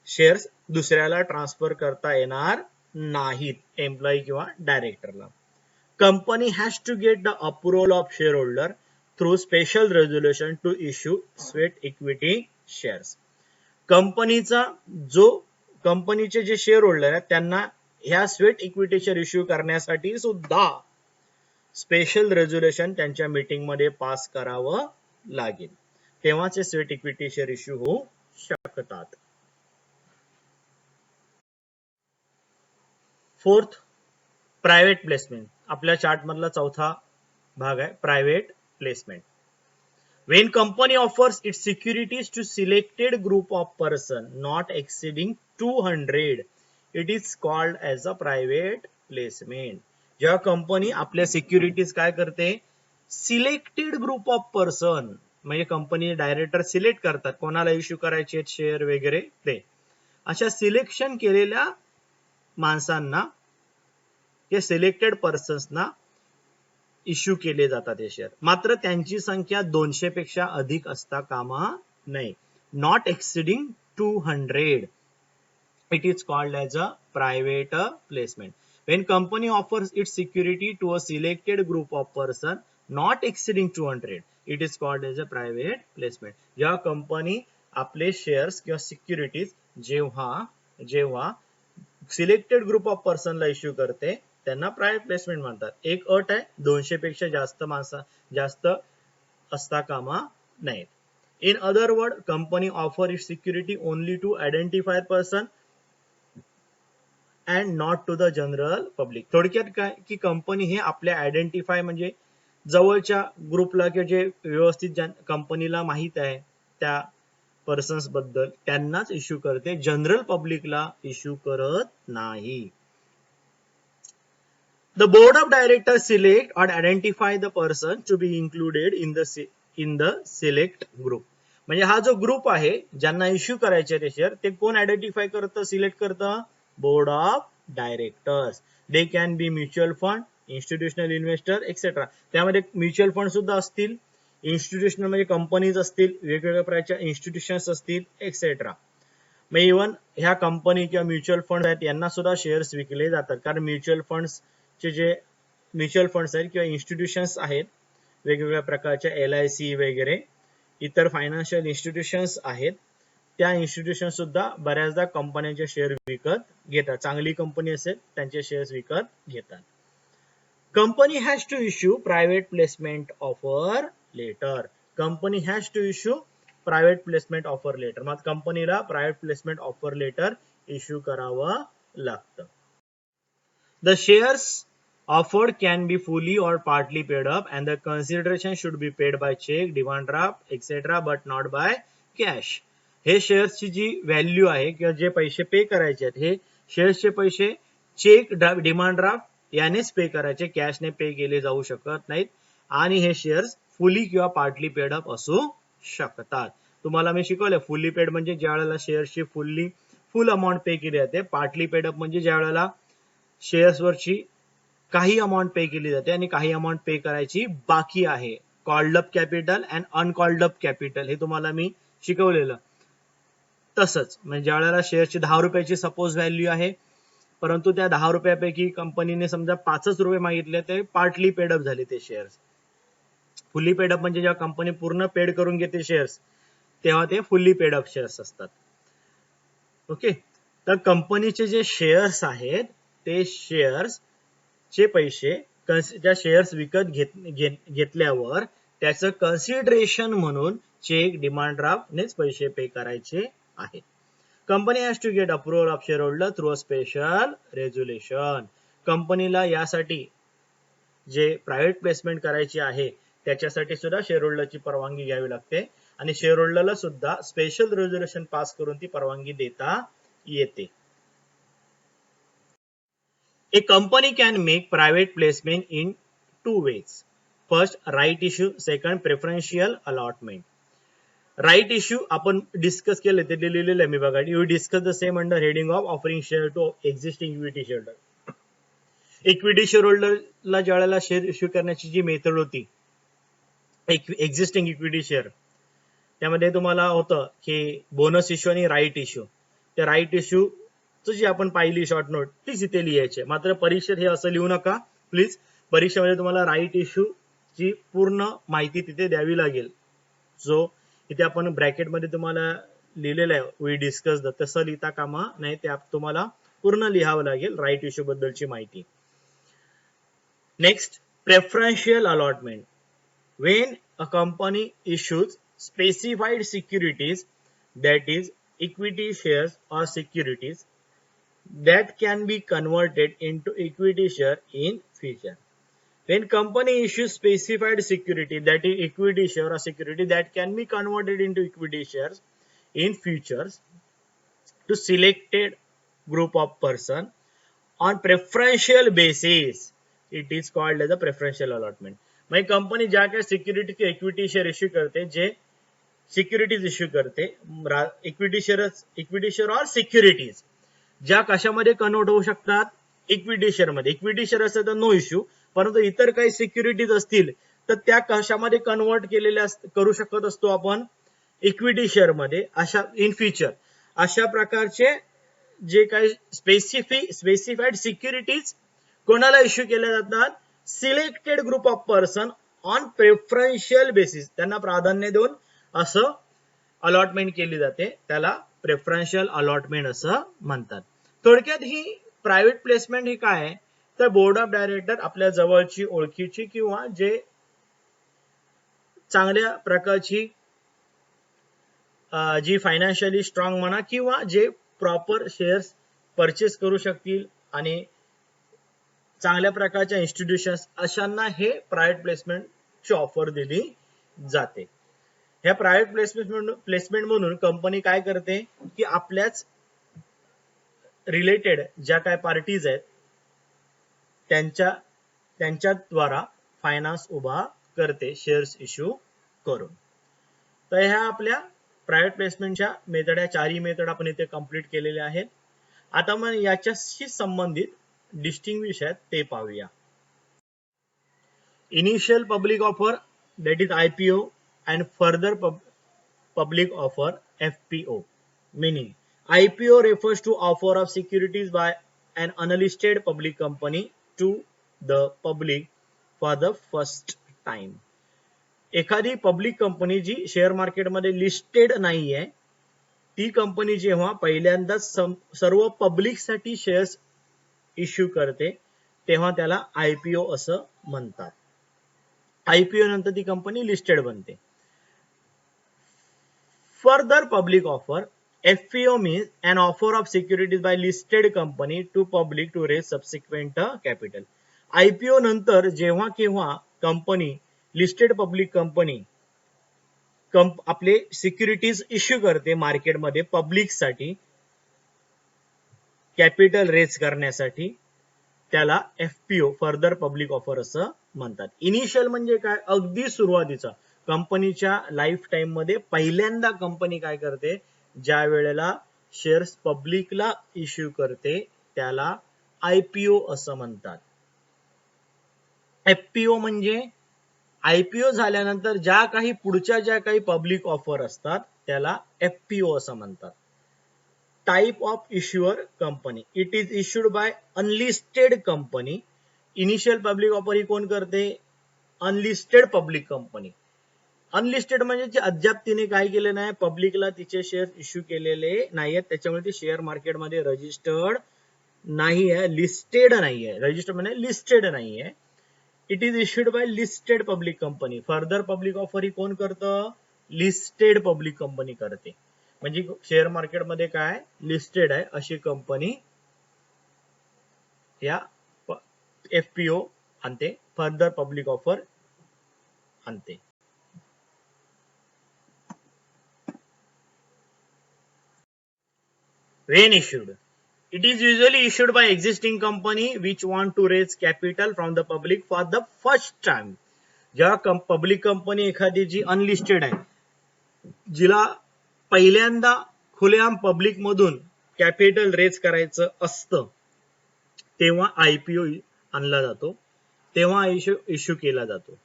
शेअर्स दुसऱ्याला ट्रान्सफर करता येणार नाहीत, एम्प्लॉई किंवा डायरेक्टरला. Company has to get the approval of share holder through special resolution to issue sweat equity shares. कंपनीचे जे शेअर होल्डर आहेत त्यांना ह्या स्वेट इक्विटी शेअर इश्यू करण्यासाठी सुद्धा स्पेशल रेझोल्युशन त्यांच्या मीटिंग मध्ये पास करावं लागेल, तेव्हाच स्वेट इक्विटी शेअर इश्यू होऊ शकतात. Fourth, private placement. आपल्या चार्ट मधला चौथा भाग आहे private placement. When company offers its securities to selected group of person not exceeding 200, it is called as a private placement. जेव्हा कंपनी आपल्या सिक्युरिटीज काय करते, सिलेक्टेड ग्रुप ऑफ पर्सन, म्हणजे कंपनी डायरेक्टर सिलेक्ट करतात कोणाला इश्यू करायचे share वगैरे, ते अशा सिलेक्शन केलेल्या माणसांना, ते सिलेक्टेड पर्सन्सना इश्यू केले जातात हे शेअर. मात्र त्यांची संख्या 200 पेक्षा अधिक असता कामा नये. Not exceeding 200, it is called as a private placement. When company offers its security to a selected group of person not exceeding 200, it is called as a private placement. जेव्हा कंपनी आपले शेअर्स किंवा securities जेव्हा selected group of पर्सनला issue करते त्यांना private placement म्हणतात. एक अट आहे, 200 पेक्षा जास्त असता कामा नाहीत. In other word, company offer it security only to identified person and not to the general public. थोडक्यात काय की कंपनी हे आपल्या आयडेंटिफाय म्हणजे जवळच्या ग्रुपला किंवा जे व्यवस्थित कंपनीला माहित आहे त्या पर्सन्स बद्दल त्यांनाच इश्यू करते, जनरल पब्लिकला इश्यू करत नाही. The board of directors select or identify the person to be included in the select group. म्हणजे हा जो ग्रुप आहे ज्यांना इश्यू करायचे ते शेअर, ते कोण आयडेंटिफाय करतं, सिलेक्ट करतं, board of directors. They can be mutual fund, institutional investor etcetera. त्यामध्ये म्युच्युअल फंड सुद्धा असतील, इन्स्टिट्यूशनल म्हणजे कंपनीज असतील, वेगवेगळ्या प्रकारच्या इन्स्टिट्यूशन्स असतील एक्सेट्रा. मग इव्हन ह्या कंपनी किंवा म्युच्युअल फंड आहेत यांना सुद्धा शेअर्स विकले जातात, कारण म्युच्युअल फंड्स जे म्युच्युअल फंड्स आहेत किंवा इन्स्टिट्यूशन्स आहेत वेगवेगळ्या प्रकारच्या LIC वगैरे इतर फायनान्शियल इन्स्टिट्यूशन्स आहेत, त्या इन्स्टिट्यूशन सुद्धा बऱ्याचदा कंपन्यांचे शेअर विकत घेतात. चांगली कंपनी असेल त्यांचे शेअर्स विकत घेतात. Company has to issue private placement offer letter. Company has to issue private placement offer letter. मग कंपनीला private placement offer letter issue करावं लागतं. The shares offered can be fully or partly paid up and the consideration should be paid by check, demand draft etc. but not by cash. हे शेअर्सची जी value आहे किंवा जे पैसे pay करायचे आहेत, हे शेअर्सचे पैसे चेक, डिमांड ड्राफ्ट यानेच पे करायचे, कॅशने पे केले जाऊ शकत नाहीत. आणि हे शेअर्स फुली किंवा पार्टली पेड अप असू शकतात. तुम्हाला मी शिकवलं, फुली पेड म्हणजे ज्या वेळेला शेअर्सची फुल अमाऊंट पे केली जाते, पार्टली पेड अप म्हणजे ज्या वेळेला शेअर्स वरची काही अमाऊंट पे केली जाते आणि काही अमाऊंट पे करायची बाकी आहे. Called up capital and uncalled up capital हे तुम्हाला मी शिकवलेलं. तसंच म्हणजे ज्या वेळेला शेअरची 10 रुपयाची सपोज व्हॅल्यू आहे, परंतु त्या 10 रुपयापैकी कंपनीने समजा 5च रुपये मागितले, ते पार्टली पेडअप झाले ते शेअर्स. फुल्ली पेडअप म्हणजे जेव्हा कंपनी पूर्ण पेड करून घेते शेअर्स, तेव्हा ते फुल्ली पेडअप शेअर्स असतात. ओके, तर कंपनीचे जे शेअर्स आहेत ते शेअर्स चे पैसे ज्या शेअर्स विकत घेतल्यावर त्याचं कन्सिडरेशन म्हणून चेक, डिमांड ड्राफ्टनेच पैसे पे करायचे आहेत. Company has to get approval of share holder through a special resolution. कंपनीला यासाठी जे प्रायव्हेट प्लेसमेंट करायची आहे त्याच्यासाठी सुद्धा शेअर होल्डरची परवानगी घ्यावी लागते आणि शेअर होल्डरला सुद्धा स्पेशल रेझोल्युशन पास करून ती परवानगी देता येते. A company can make private placement in two ways. First, right issue. Second, preferential allotment. Right issue आपण डिस्कस केले, ते लिहिलेलं आहे मी बघा. You discuss the same under heading of offering share to existing equity shareholder. Equity share होल्डरला ज्या वेळेला share issue करण्याची जी मेथड होती, एक्झिस्टिंग इक्विटी शेअर, त्यामध्ये तुम्हाला होतं की बोनस इश्यू आणि राईट इश्यू. त्या राईट इश्यू जी आपण पाहिली शॉर्ट नोट तीच इथे लिहायचे. मात्र परीक्षेत हे असं लिहू नका प्लीज. परीक्षेमध्ये तुम्हाला राईट इश्यू ची पूर्ण माहिती तिथे द्यावी लागेल. जो इथे आपण ब्रॅकेटमध्ये तुम्हाला लिहिलेलं आहे वी डिस्कस द, तसं लिहिता कामा नाही, ते तुम्हाला पूर्ण लिहावं लागेल राईट इश्यू बद्दलची माहिती. Next, preferential allotment. When a company issues specified securities, that is equity shares or securities that can be converted into equity share in future. When company issues specified security, that is equity share or security that can be converted into equity shares in futures to selected group of person on preferential basis, it is called as a preferential allotment. म्हणजे company ज्या काही security किंवा equity share issue करते, जे securities issue करते, equity share और securities ज्या कशामध्ये कन्वर्ट होऊ शकतात, इक्विटी शेअर मध्ये. इक्विटी शेअर असेल तर नो इश्यू, परंतु इतर काही सिक्युरिटीज असतील तर त्या कशामध्ये कन्वर्ट केलेल्या करू शकत असतो आपण, इक्विटी शेअर मध्ये. अशा इन फ्युचर अशा प्रकारचे जे काही स्पेसिफाईड सिक्युरिटीज कोणाला इश्यू केल्या जातात, selected group of person on preferential basis, त्यांना प्राधान्य देऊन असं अलॉटमेंट केली जाते, त्याला प्रेफरन्शियल अलॉटमेंट असं म्हणतात. थोडक्यात ही प्रायव्हेट प्लेसमेंट ही काय आहे, तर बोर्ड ऑफ डायरेक्टर आपल्या जवळची, ओळखीची किंवा जे चांगल्या प्रकारची जी फायनान्शियली स्ट्रॉंग म्हणा किंवा जे प्रॉपर शेअर्स परचेस करू शकतील आणि चांगल्या प्रकारच्या इन्स्टिट्यूशन्स, अशांना हे प्रायव्हेट प्लेसमेंटची ऑफर दिली जाते. ह्या प्रायव्हेट प्लेसमेंट म्हणून कंपनी काय करते की आपल्याच रिलेटेड ज्या काय पार्टीज आहेत त्यांच्याद्वारा फायनान्स उभा करते शेअर्स इश्यू करून. तर ह्या आपल्या प्रायव्हेट प्लेसमेंटच्या मेथड, या चारही मेथड आपण इथे कंप्लीट केलेल्या आहेत. आता मग याच्याशी संबंधित डिस्टिंग्विश आहेत ते पाहूया. Initial public offer, that is IPO, and further public offer, FPO. Meaning IPO refers to offer of securities by an unlisted public company to the public for the first time. एखादी public company जी share मार्केटमध्ये listed नाहीये, ती company जेव्हा पहिल्यांदा सर्व public साठी shares issue करते तेव्हा त्याला IPO असं म्हणतात. IPO नंतर ती कंपनी लिस्टेड बनते. Further public offer, FPO means an offer of securities by listed company to public to raise subsequent capital. IPO नंतर जेव्हा केव्हा कंपनी, लिस्टेड पब्लिक कंपनी आपले सिक्युरिटीज इश्यू करते मार्केटमध्ये पब्लिक साठी कॅपिटल रेज करण्यासाठी, त्याला FPO फर्दर पब्लिक ऑफर असं म्हणतात. इनिशियल म्हणजे काय, अगदी सुरुवातीचा कंपनीच्या लाईफ टाइम मध्ये पहिल्यांदा कंपनी काय करते, ज्या वेळेला शेअर्स पब्लिकला इश्यू करते त्याला IPO असं म्हणतात. एफपीओ म्हणजे आयपीओ झाल्यानंतर ज्या काही पुढच्या ज्या काही पब्लिक ऑफर असतात त्याला एफपीओ असं म्हणतात. Type of issuer company, it is issued by unlisted company. Initial public offer ही कोण करते? Unlisted public company. अनलिस्टेड म्हणजे जे अद्याप तिने काय केले नाही, पब्लिकला तिचे शेअर इश्यू केलेले नाहीयेत, त्याच्यामुळे ते शेअर मार्केटमध्ये रजिस्टर्ड नाही आहे, लिस्टेड नाही आहे. रजिस्टर्ड म्हणजे लिस्टेड नाही आहे. It is issued by listed public company. Further public offer ही कोण करतं? लिस्टेड पब्लिक कंपनी करते. म्हणजे शेअर मार्केटमध्ये काय लिस्टेड आहे अशी कंपनी या एफपीओ आणते, फर्दर पब्लिक ऑफर आणते. When issued, it is usually issued by existing company which want to raise capital from the public for the first time. जेव्हा पब्लिक कंपनी एखादी जी अनलिस्टेड आहे, जिला पहिल्यांदा खुलेआम पब्लिक मधून कॅपिटल रेज करायचं असतं, तेव्हा आयपीओ आणला जातो, तेव्हा इश्यू केला जातो.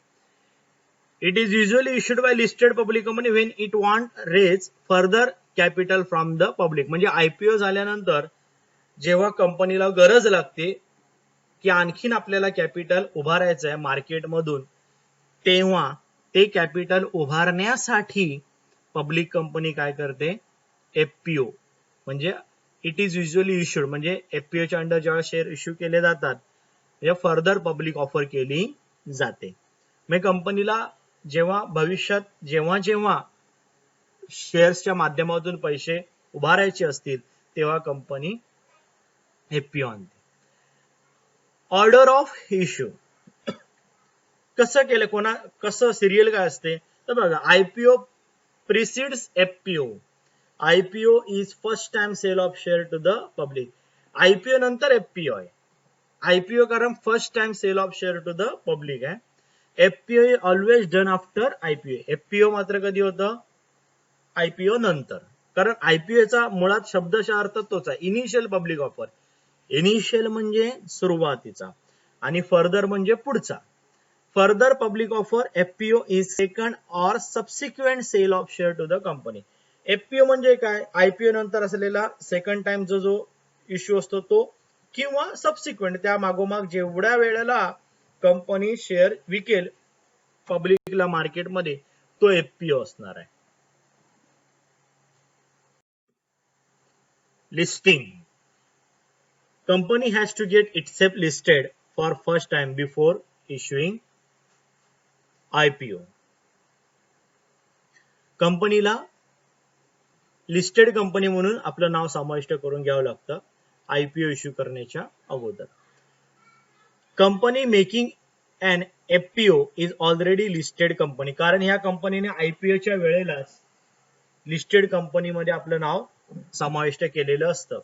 It is usually issued by listed public company when it want raise further capital from the public. म्हणजे आयपीओ झाल्यानंतर जेव्हा कंपनीला गरज लागते की आणखीन आपल्याला कॅपिटल उभारायचं आहे मार्केटमधून, तेव्हा ते कॅपिटल उभारण्यासाठी पब्लिक कंपनी काय करते? एफपीओ म्हणजे इट इज युजली इश्यूड, म्हणजे एफपीओच्या अंडर जेव्हा शेअर इश्यू केले जातात तेव्हा फर्दर पब्लिक ऑफर केली जाते. मग कंपनीला जेव्हा भविष्यात जेव्हा जेव्हा शेअर्सच्या माध्यमातून पैसे उभारायचे असतील तेव्हा कंपनी एफपीओ आणते. ऑर्डर ऑफ इश्यू कसं केलं, कसं सिरियल काय असते तर बघा, IPO precedes FPO. IPO is first time sale of share to the public. IPO नंतर एफपीओ आहे. आयपीओ कारण first time sale of share to the public आहे. FPO is always done after IPO. FPO मात्र कधी होतं? IPO नंतर. कारण आयपीओचा मुळात शब्दशः अर्थ तोच आहे, इनिशियल पब्लिक ऑफर. इनिशियल म्हणजे सुरुवातीचा आणि फर्दर म्हणजे पुढचा. Further public offer FPO is second or subsequent sale of share to the company. FPO म्हणजे काय? आयपीओ नंतर असलेला सेकंड टाइम जो इश्यू असतो तो, किंवा सबसिक्वेंट त्या मागोमाग जेवढ्या वेळेला कंपनी शेअर विकेल पब्लिकला मार्केटमध्ये तो एफपीओ असणार आहे. Listing, company has to get itself listed for first time before issuing IPO. कंपनीला लिस्टेड कंपनी म्हणून आपलं नाव समाविष्ट करून घ्यावं लागतं आयपीओ इश्यू करण्याच्या अगोदर. Company making an FPO is already listed company. कारण ह्या कंपनीने आयपीओच्या वेळेलाच लिस्टेड कंपनीमध्ये आपलं नाव समाविष्ट केलेलं असतं.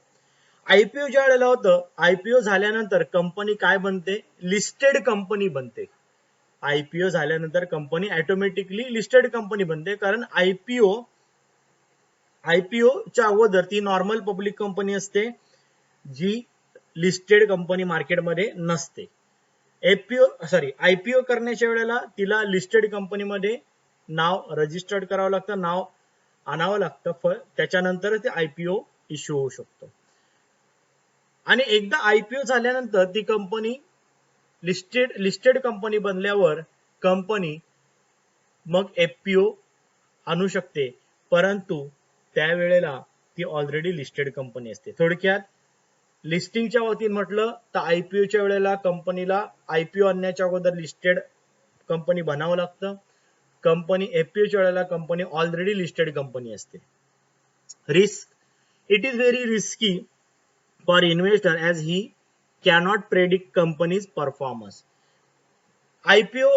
आयपीओ ज्या वेळेला होतं, आयपीओ झाल्यानंतर कंपनी काय बनते? लिस्टेड कंपनी बनते. आयपीओ झाल्यानंतर कंपनी ऑटोमॅटिकली लिस्टेड कंपनी बनते, कारण आयपीओच्या अगोदर ती नॉर्मल पब्लिक कंपनी असते जी लिस्टेड कंपनी मार्केटमध्ये नसते. आयपीओ करण्याच्या वेळेला तिला लिस्टेड कंपनीमध्ये नाव रजिस्टर्ड करावं लागतं, नाव आणावं लागतं, त्याच्यानंतर ते आयपीओ इश्यू होऊ शकतो. आणि एकदा आयपीओ झाल्यानंतर ती कंपनी लिस्टेड कंपनी बनल्यावर कंपनी मग एफपीओ आणू शकते, परंतु त्यावेळेला ती ऑलरेडी लिस्टेड कंपनी असते. थोडक्यात लिस्टिंगच्या बाबतीत म्हटलं तर आयपीओच्या वेळेला कंपनीला आयपीओ आणण्याच्या अगोदर लिस्टेड कंपनी बनावं लागतं. कंपनी एफपीओच्या वेळेला कंपनी ऑलरेडी लिस्टेड कंपनी असते. Risk, it is very risky for investor as he cannot predict company's performance. IPO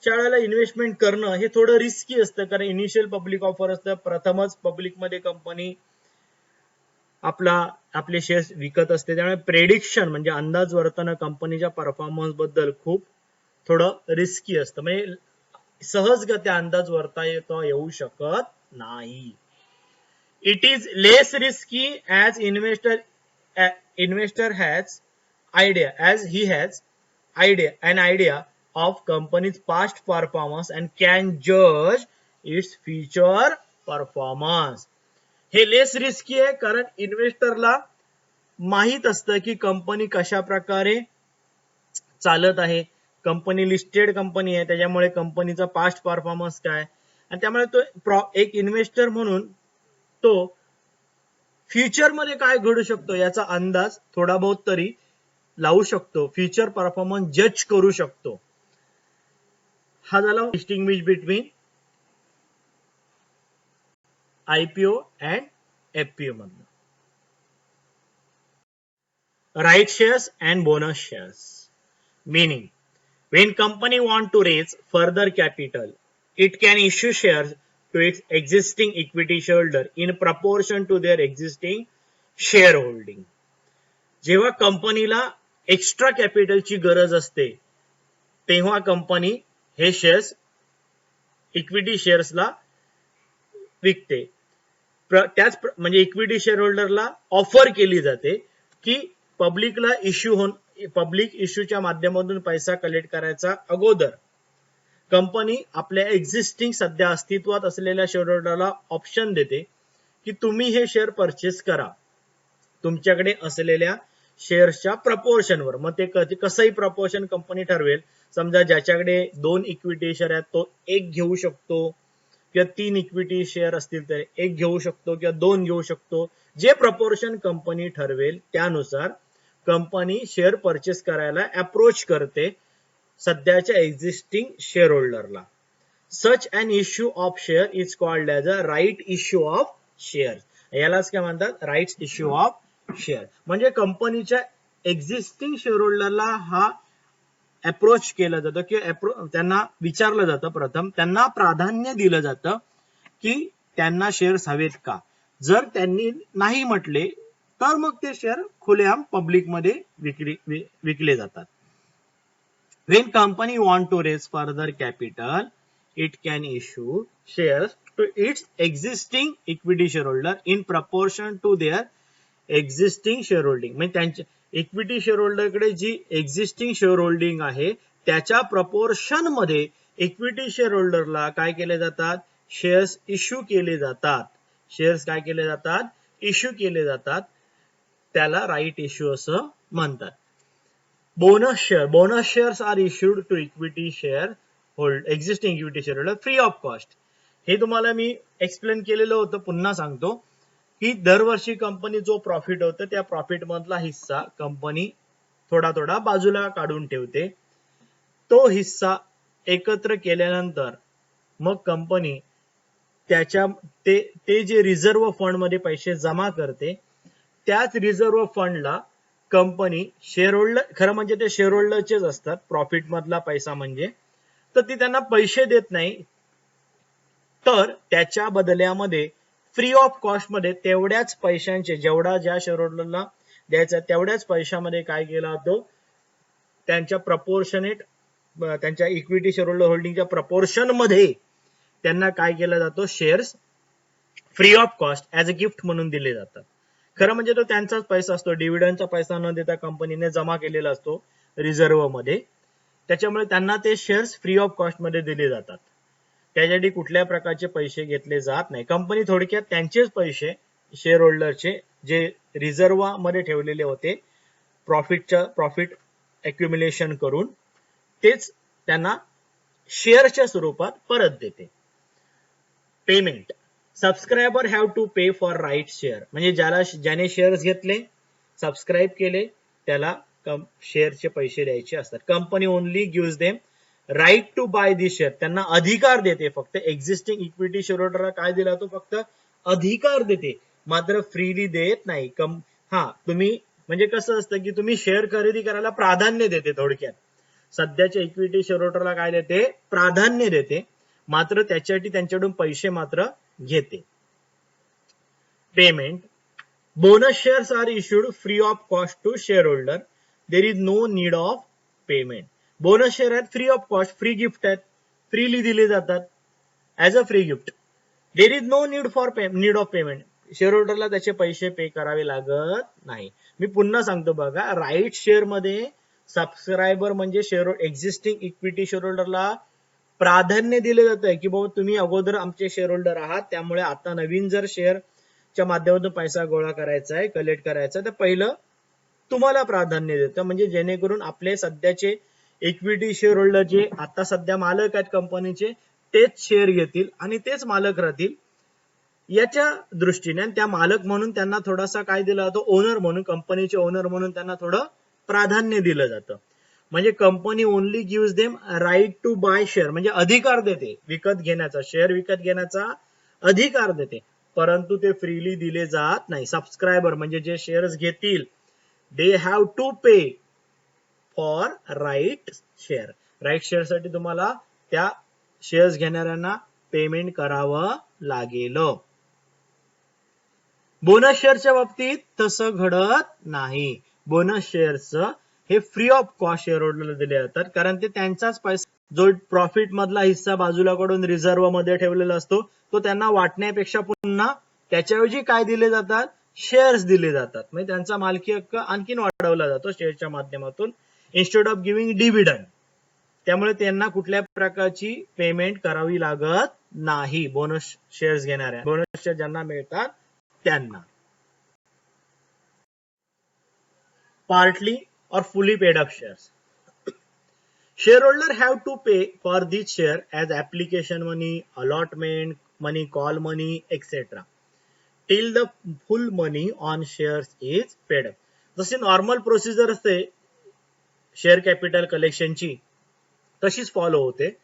च्या वेळेला इन्व्हेस्टमेंट करणं हे थोडं रिस्की असतं, कारण इनिशियल पब्लिक ऑफर असतं, प्रथमच पब्लिक मध्ये कंपनी आपले शेअर्स विकत असते, त्यामुळे प्रेडिक्शन म्हणजे अंदाज वर्तन कंपनीच्या परफॉर्मन्स बद्दल खूप थोडं रिस्की असतं, म्हणजे सहजगत्या अंदाज वर्तता येऊ शकत नाही. It is less risky as investor has idea as he has an idea of company's past performance and can judge its future performance. हे लेस रिस्की आहे कारण इन्व्हेस्टरला माहित असतं की कंपनी कशा प्रकारे चालत आहे. कंपनी लिस्टेड कंपनी आहे त्याच्यामुळे कंपनीचा पास्ट परफॉर्मन्स काय आणि त्यामुळे तो एक इन्व्हेस्टर म्हणून तो फ्युचर मध्ये काय घडू शकतो याचा अंदाज थोडा बहुत तरी लावू शकतो. फ्युचर परफॉर्मन्स जज करू शकतो. हा झाला distinguish between IPO and FPO मधलं. Right shares and bonus shares. Meaning, when company want to raise further capital, it can issue shares to its existing equity shareholder in proportion to their existing shareholding. जेव्हा कंपनीला extra कॅपिटलची गरज असते तेव्हा company हे shares equity शेअर्सला विकते. त्याच म्हणजे equity शेअरहोल्डरला offer केली जाते की पब्लिक इश्यूच्या माध्यमातून पैसा कलेक्ट करायचा अगोदर कंपनी आपल्या एक्झिस्टिंग सध्या अस्तित्वात असलेल्या शेअरहोल्डरला ऑप्शन देते की तुम्ही हे शेअर परचेस करा तुमच्याकडे असलेल्या शेअर्सच्या प्रपोर्शनवर. मग ते कसंही प्रपोर्शन कंपनी ठरवेल. समजा ज्याच्याकडे 2 इक्विटी शेअर आहेत तो 1 घेऊ शकतो किंवा 3 इक्विटी शेअर असतील तर 1 घेऊ शकतो किंवा 2 घेऊ शकतो. जे प्रपोर्शन कंपनी ठरवेल त्यानुसार कंपनी शेअर परचेस करायला अप्रोच करते सध्याच्या एक्झिस्टिंग शेअर होल्डरला. Such an issue of share is called as a right issue of share. यालाच काय म्हणतात राईट्स इश्यू ऑफ शेअर. म्हणजे कंपनीच्या एक्झिस्टिंग शेअर होल्डरला हा अप्रोच केलं जातं किंवा त्यांना विचारलं जातं. प्रथम त्यांना प्राधान्य दिलं जातं की त्यांना शेअर्स हवेत का. जर त्यांनी नाही म्हटले तर मग ते शेअर खुलेआम पब्लिक मध्ये विकले जातात. When company want to raise further capital, it can issue shares to its existing equity shareholder in proportion to their existing shareholding. म्हणजे त्यांच्या इक्विटी शेअरहोल्डर कडे जी एक्झिस्टिंग शेअर होल्डिंग आहे त्याच्या प्रपोर्शन मध्ये इक्विटी शेअरहोल्डरला काय केले जातात शेअर्स इश्यू केले जातात. शेअर्स काय केले जातात इश्यू केले जातात. त्याला राईट इश्यू असं म्हणतात. Bonus shares are issued to equity existing equity shareholder free of cost. हे तुम्हाला मी एक्सप्लेन केलेलं होतं पुन्हा सांगतो की दरवर्षी कंपनी जो प्रॉफिट होतं त्या प्रॉफिट मधला हिस्सा कंपनी थोडा बाजूला काढून ठेवते. तो हिस्सा एकत्र केल्यानंतर मग कंपनी त्याच्या ते जे रिझर्व्ह फंड मध्ये पैसे जमा करते त्याच रिझर्व्ह फंडला कंपनी शेअर होल्डर खरं म्हणजे ते शेअर होल्डरचेच असतात प्रॉफिट मधला पैसा म्हणजे तर ती त्यांना पैसे देत नाही तर त्याच्या बदल्यामध्ये फ्री ऑफ कॉस्ट मध्ये तेवढ्याच पैशांचे जेवढा ज्या शेअर होल्डरला द्यायचा तेवढ्याच पैशामध्ये काय केला जातो त्यांच्या प्रपोर्शनेट त्यांच्या इक्विटी शेअर होल्डर होल्डिंगच्या प्रपोर्शन मध्ये त्यांना काय केलं जातो shares free of cost as a gift म्हणून दिले जातात. खरं म्हणजे तो त्यांचाच पैसा असतो. डिव्हिडंडचा पैसा न देता कंपनीने जमा केलेला असतो रिझर्व्ह मध्ये. त्याच्यामुळे त्यांना ते शेअर्स फ्री ऑफ कॉस्ट मध्ये दिले जातात. त्यासाठी कुठल्या प्रकारचे पैसे घेतले जात नाही. कंपनी थोडक्यात त्यांचेच पैसे शेअर होल्डरचे जे रिझर्व्ह मध्ये ठेवलेले होते प्रॉफिट अक्युम्युलेशन करून तेच त्यांना शेअरच्या स्वरूपात परत देते. Payment. Subscriber have to pay for right share. म्हणजे ज्याने शेअर्स घेतले सबस्क्राईब केले त्याला शेअरचे पैसे द्यायचे असतात. Company only gives them right to buy this share. त्यांना अधिकार देते फक्त. एक्झिस्टिंग इक्विटी शेअरहोल्डरला काय दिला तो फक्त अधिकार देते मात्र फ्रीली देत नाही. तुम्ही म्हणजे कसं असतं की तुम्ही शेअर खरेदी करायला प्राधान्य देते. थोडक्यात सध्याच्या इक्विटी शेअरहोल्डरला काय देते प्राधान्य देते मात्र त्याच्यासाठी त्यांच्याकडून पैसे मात्र घेते. Payment. Bonus shares are issued free of cost to share holder. There is no need of payment. Bonus share आहेत free of cost free gift आहेत फ्रीली दिले जातात as a free gift. There is no need of payment. Share होल्डरला त्याचे पैसे पे करावे लागत नाही. मी पुन्हा सांगतो बघा राईट शेअर मध्ये सबस्क्रायबर म्हणजे एक्झिस्टिंग इक्विटी शेअर होल्डरला प्राधान्य दिले जात आहे की बाबा तुम्ही अगोदर आमचे शेअर होल्डर आहात, त्यामुळे आता नवीन जर शेअरच्या माध्यमातून पैसा गोळा करायचा आहे, कलेक्ट करायचा तर पहिलं तुम्हाला प्राधान्य देतं, म्हणजे जेणेकरून आपले सध्याचे इक्विटी शेअर होल्डर जे आता सध्या मालक आहेत कंपनीचे तेच शेअर घेतील आणि तेच मालक राहतील याच्या दृष्टीने त्या मालक म्हणून त्यांना थोडासा काय दिला जातो, ओनर म्हणून, कंपनीचे ओनर म्हणून त्यांना थोडं प्राधान्य दिलं जातं. म्हणजे company only gives them right to buy share, म्हणजे अधिकार देते विकत घेण्याचा, शेअर विकत घेण्याचा अधिकार देते, परंतु ते फ्रीली दिले जात नाही. सबस्क्रायबर म्हणजे जे शेअर्स घेतील they have to pay for right share. Right share साठी तुम्हाला त्या शेअर्स घेणाऱ्यांना पेमेंट करावं लागेल. बोनस शेअरच्या बाबतीत तसं घडत नाही. बोनस शेअर्स हे फ्री ऑफ कॉस्ट शेअर होल्डरला दिले जातात, कारण ते त्यांचाच पैसा जो प्रॉफिट मधला हिस्सा बाजूला कडून रिझर्व्ह मध्ये ठेवलेला असतो तो त्यांना वाटण्यापेक्षा पुन्हा त्याच्याऐवजी काय दिले जातात, शेअर्स दिले जातात. म्हणजे त्यांचा मालकी हक्क आणखीन वाढवला जातो शेअरच्या माध्यमातून इन्स्टेड ऑफ गिव्हिंग डिव्हिडंड. त्यामुळे त्यांना कुठल्या प्रकारची पेमेंट करावी लागत नाही बोनस शेअर्स घेणाऱ्या, बोनस शेअर ज्यांना मिळतात त्यांना. Partly or fully paid up shares. Shareholder have to pay for this share as application money, allotment money, call money, etc. till the full money on shares is paid up. जशी normal procedure असते share capital कलेक्शनची तशीच follow होते.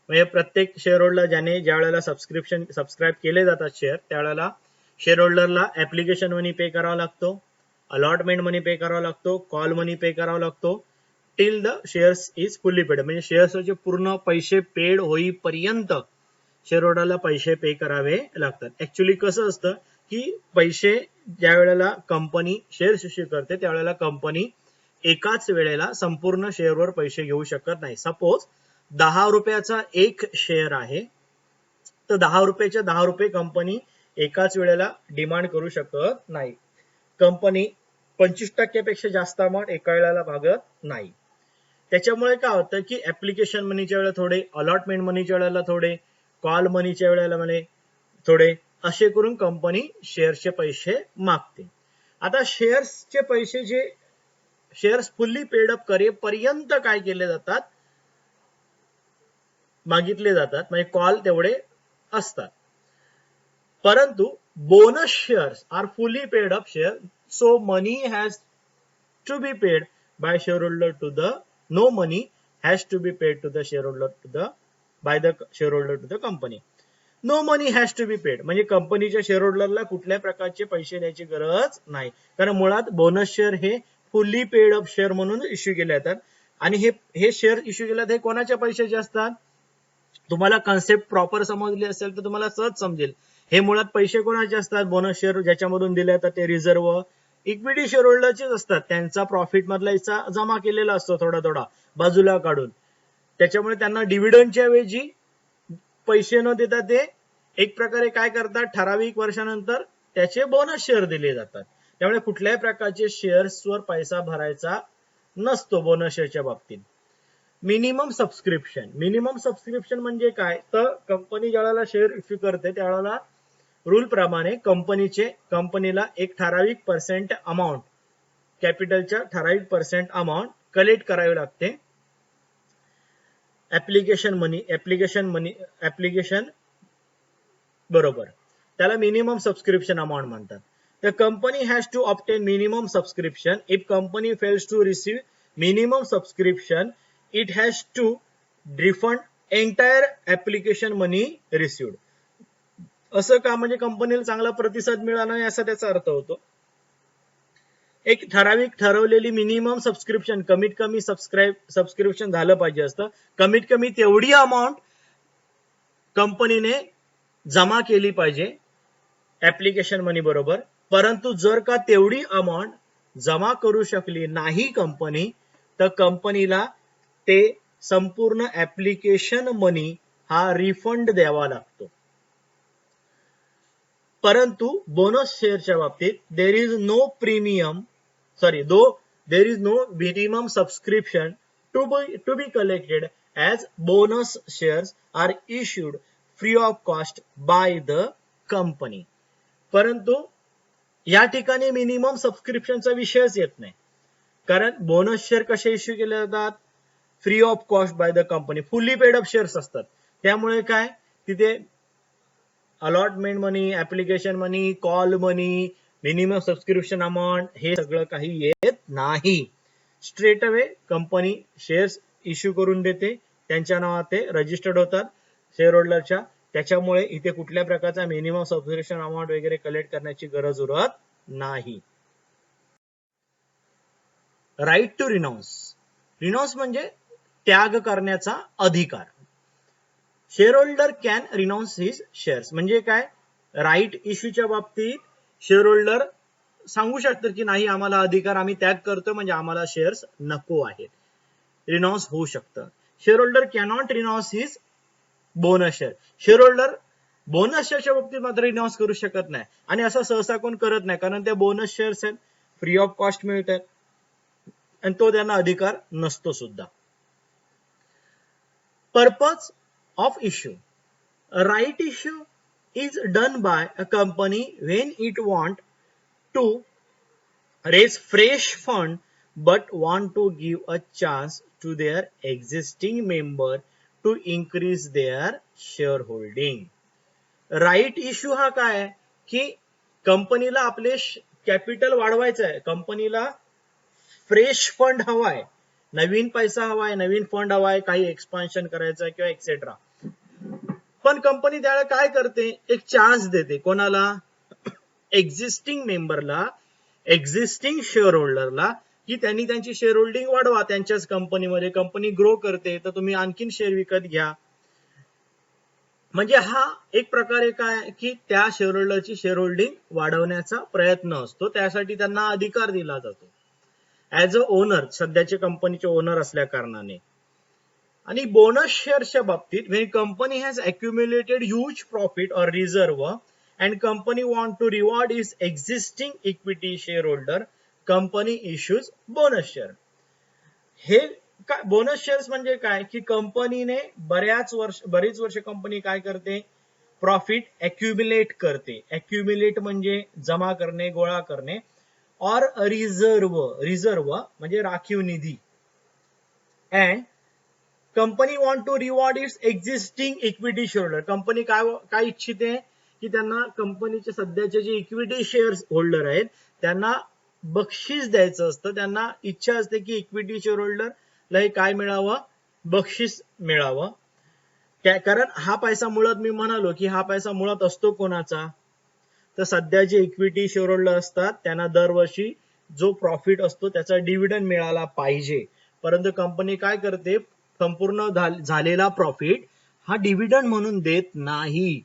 म्हणजे प्रत्येक share holder ज्या वेळेला subscribe केले जातात शेअर, त्यावेळेला शेअर होल्डरला ऍप्लिकेशन मनी पे करावा लागतो, अलॉटमेंट मनी पे करावा लागतो, कॉल मनी पे करावा लागतो, till the shares is fully paid. म्हणजे शेअर्सचे पूर्ण पैसे पेड होईपर्यंत शेअर होल्डरला पैसे पे करावे लागतात. ऍक्च्युली कसं असतं की पैसे ज्या वेळेला कंपनी शेअर्स इश्यू करते त्यावेळेला कंपनी एकाच वेळेला संपूर्ण शेअरवर पैसे घेऊ शकत नाही. सपोज 10 रुपयाचा एक शेअर आहे तर 10 रुपयाचे 10 रुपये कंपनी एकाच वेळेला डिमांड करू शकत नाही. कंपनी 25% पेक्षा जास्त अमाऊंट एका वेळेला भागत नाही. त्याच्यामुळे काय होतं की ऍप्लिकेशन मनीच्या वेळेला थोडे, अलॉटमेंट मनीच्या वेळेला थोडे, कॉल मनीच्या वेळेला थोडे, असे करून कंपनी शेअर्सचे पैसे मागते. आता शेअर्सचे पैसे जे शेअर्स फुल्ली पेड अप करेपर्यंत काय केले जातात, मागितले जातात, म्हणजे कॉल तेवढे असतात. परंतु bonus shares are fully paid up share, so money has to be paid by shareholder to the no money has to be paid to the shareholder to the by the shareholder to the company. No money has to be paid म्हणजे कंपनीच्या शेअरहोल्डरला कुठल्या प्रकारचे पैसे द्यायची गरज नाही, कारण मुळात बोनस शेअर हे फुल्ली पेड अप शेअर म्हणून इश्यू केले जातात. आणि हे शेअर इश्यू केले हे कोणाच्या पैशाचे असतात, तुम्हाला कन्सेप्ट प्रॉपर समजली असेल तर तुम्हाला सहज समजेल. हे मुळात पैसे कोणाचे असतात, बोनस शेअर ज्याच्यामधून दिले जातात ते रिझर्व्ह इक्विटी शेअर होल्डरचेच असतात. त्यांचा प्रॉफिट मधला हिस्सा जमा केलेला असतो थोडा थोडा बाजूला काढून. त्याच्यामुळे त्यांना डिव्हिडंडच्या ऐवजी पैसे न देता ते एक प्रकारे काय करतात, ठराविक वर्षानंतर त्याचे बोनस शेअर दिले जातात. त्यामुळे कुठल्याही प्रकारचे शेअर्सवर पैसा भरायचा नसतो बोनस शेअरच्या बाबतीत. मिनिमम सबस्क्रिप्शन म्हणजे काय, तर कंपनी ज्यावेळेला शेअर इश्यू करते त्यावेळेला रूल प्रमाणे कंपनीला एक ठराविक पर्सेंट अमाऊंट, कॅपिटलच्या ठराविक पर्सेंट अमाऊंट कलेक्ट करावी लागते. ऍप्लिकेशन बरोबर त्याला मिनिमम सबस्क्रिप्शन अमाऊंट म्हणतात. The company has to obtain minimum subscription. If company fails to receive minimum subscription, it has to refund entire application money received. असं का, म्हणजे कंपनीला चांगला प्रतिसाद मिळाला नाही असा त्याचा अर्थ होतो. एक ठरवलेली मिनिमम सबस्क्रिप्शन, कमीत कमी सबस्क्रिप्शन झालं पाहिजे असतं. कमीत कमी तेवढी अमाऊंट कंपनीने जमा केली पाहिजे ऍप्लिकेशन मनी बरोबर. परंतु जर का तेवढी अमाऊंट जमा करू शकली नाही कंपनी, तर कंपनीला ते संपूर्ण ऍप्लिकेशन मनी हा रिफंड द्यावा लागतो. परंतु बोनस शेअरच्या बाबतीत there is no premium, though there is no minimum subscription to be collected as bonus shares are issued free of cost by the company. परंतु या ठिकाणी मिनिमम सबस्क्रिप्शनचा विषयच येत नाही, कारण बोनस शेअर कसे इश्यू केले जातात, free of cost by the company, fully paid up shares असतात. त्यामुळे काय तिथे अलॉटमेंट मनी, ऍप्लिकेशन मनी, कॉल मनी, मिनिमम सबस्क्रिप्शन अमाऊंट हे सगळं काही येत नाही. Straight away company shares issue करून देते, त्यांच्या नावात ते रजिस्टर्ड होतात शेअर होल्डरच्या. त्याच्यामुळे इथे कुठल्या प्रकारचा मिनिमम सबस्क्रिप्शन अमाऊंट वगैरे कलेक्ट करण्याची गरज उरत नाही. Right to रिनाऊन्स. रिनाऊन्स म्हणजे त्याग करण्याचा अधिकार. Share holder can renounce his shares म्हणजे काय, राईट इश्यूच्या बाबतीत शेअर होल्डर सांगू शकतात की नाही आम्हाला अधिकार, आम्ही त्याग करतो म्हणजे आम्हाला शेअर्स नको आहेत, रिनाऊन्स होऊ शकतं. Share holder cannot renounce his bonus share. Share holder bonus शेअरच्या बाबतीत मात्र रिनाऊन्स करू शकत नाही, आणि असं सहसा कोण करत नाही, कारण त्या बोनस शेअर्स आहेत, फ्री ऑफ कॉस्ट मिळतात आणि तो त्यांना अधिकार नसतो सुद्धा. Purpose of issue. A right issue is done by a company when it want to raise fresh fund but want to give a chance to their existing member to increase their shareholding. Right issue हा काय की कंपनीला आपले capital वाढवायचं आहे, कंपनीला fresh fund हवाय, नवीन पैसा हवाय, नवीन फंड हवाय, काही एक्सपान्शन करायचं किंवा एक्सेट्रा. पण कंपनी त्याला काय करते, एक चान्स देते कोणाला, एक्झिस्टिंग मेंबरला, एक्झिस्टिंग शेअर होल्डरला, की त्यांनी त्यांची शेअर होल्डिंग वाढवा त्यांच्याच कंपनीमध्ये. कंपनी ग्रो करते तर तुम्ही आणखीन शेअर विकत घ्या. म्हणजे हा एक प्रकारे काय की त्या शेअर होल्डरची शेअर होल्डिंग वाढवण्याचा प्रयत्न असतो, त्यासाठी त्यांना अधिकार दिला जातो ऍज अ ओनर, सध्याचे कंपनीचे ओनर असल्या कारणाने. आणि बोनस शेअर्सच्या बाबतीत when company has accumulated huge profit or reserve and company want to reward its existing equity shareholder, company issues bonus share. हे काय बोनस शेअर्स म्हणजे काय की कंपनीने बरीच वर्ष कंपनी काय करते, प्रॉफिट अक्युमुलेट करते. अक्युमुलेट म्हणजे जमा करणे, गोळा करणे, और रिझर्व म्हणजे राखीव निधी. And company want to reward its existing equity share. Company काय इच्छिते की त्यांना कंपनीचे सध्याचे जे इक्विटी शेअर होल्डर आहेत त्यांना बक्षीस द्यायचं असतं. त्यांना इच्छा असते की इक्विटी शेअर होल्डरला हे काय मिळावं, बक्षीस मिळावं. कारण हा पैसा मुळात मी म्हणालो की हा पैसा मुळात असतो कोणाचा, तर सध्या जे इक्विटी शेअर होल्डर असतात त्यांना दरवर्षी जो प्रॉफिट असतो त्याचा डिव्हिडंड मिळाला पाहिजे. परंतु कंपनी काय करते, संपूर्ण झालेला प्रॉफिट हा डिव्हिडंड म्हणून देत नाही,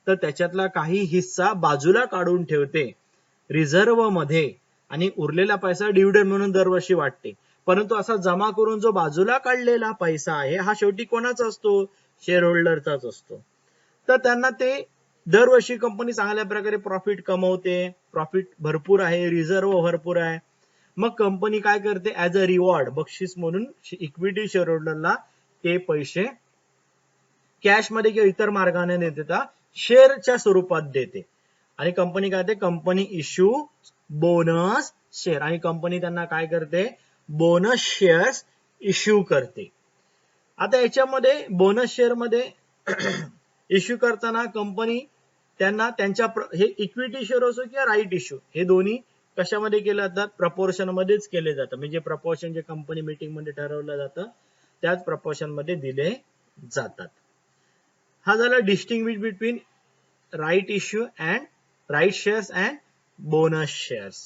तर त्याच्यातला काही हिस्सा बाजूला काढून ठेवते रिझर्व मध्ये आणि उरलेला पैसा डिव्हिडंड म्हणून दरवर्षी वाटते. परंतु असा जमा करून जो बाजूला काढलेला पैसा आहे हा शेवटी कोणाचा असतो, शेअर होल्डरचाच असतो. तर त्यांना ते दरवर्षी कंपनी चांगल्या प्रकारे प्रॉफिट कमवते, प्रॉफिट भरपूर आहे, रिझर्व भरपूर आहे. मग कंपनी काय करते, ऍज अ रिवॉर्ड, बक्षीस म्हणून इक्विटी शेअर होल्डरला ते पैसे कॅश मध्ये किंवा इतर मार्गाने न देता शेअरच्या स्वरूपात देते. आणि कंपनी काय करते, कंपनी इश्यू बोनस शेअर, आणि कंपनी त्यांना काय करते, बोनस शेअर्स इश्यू करते. आता याच्यामध्ये बोनस शेअर मध्ये इश्यू करताना कंपनी त्यांना त्यांच्या हे इक्विटी शेअर असो किंवा राईट इश्यू हे दोन्ही कशामध्ये केले जातात, प्रपोर्शन मध्येच केले जातात. म्हणजे प्रपोर्शन जे कंपनी मीटिंग मध्ये ठरवलं जातं त्याच प्रपोर्शन मध्ये दिले जातात. हा झाला distinguish between right issue and right shares and bonus shares.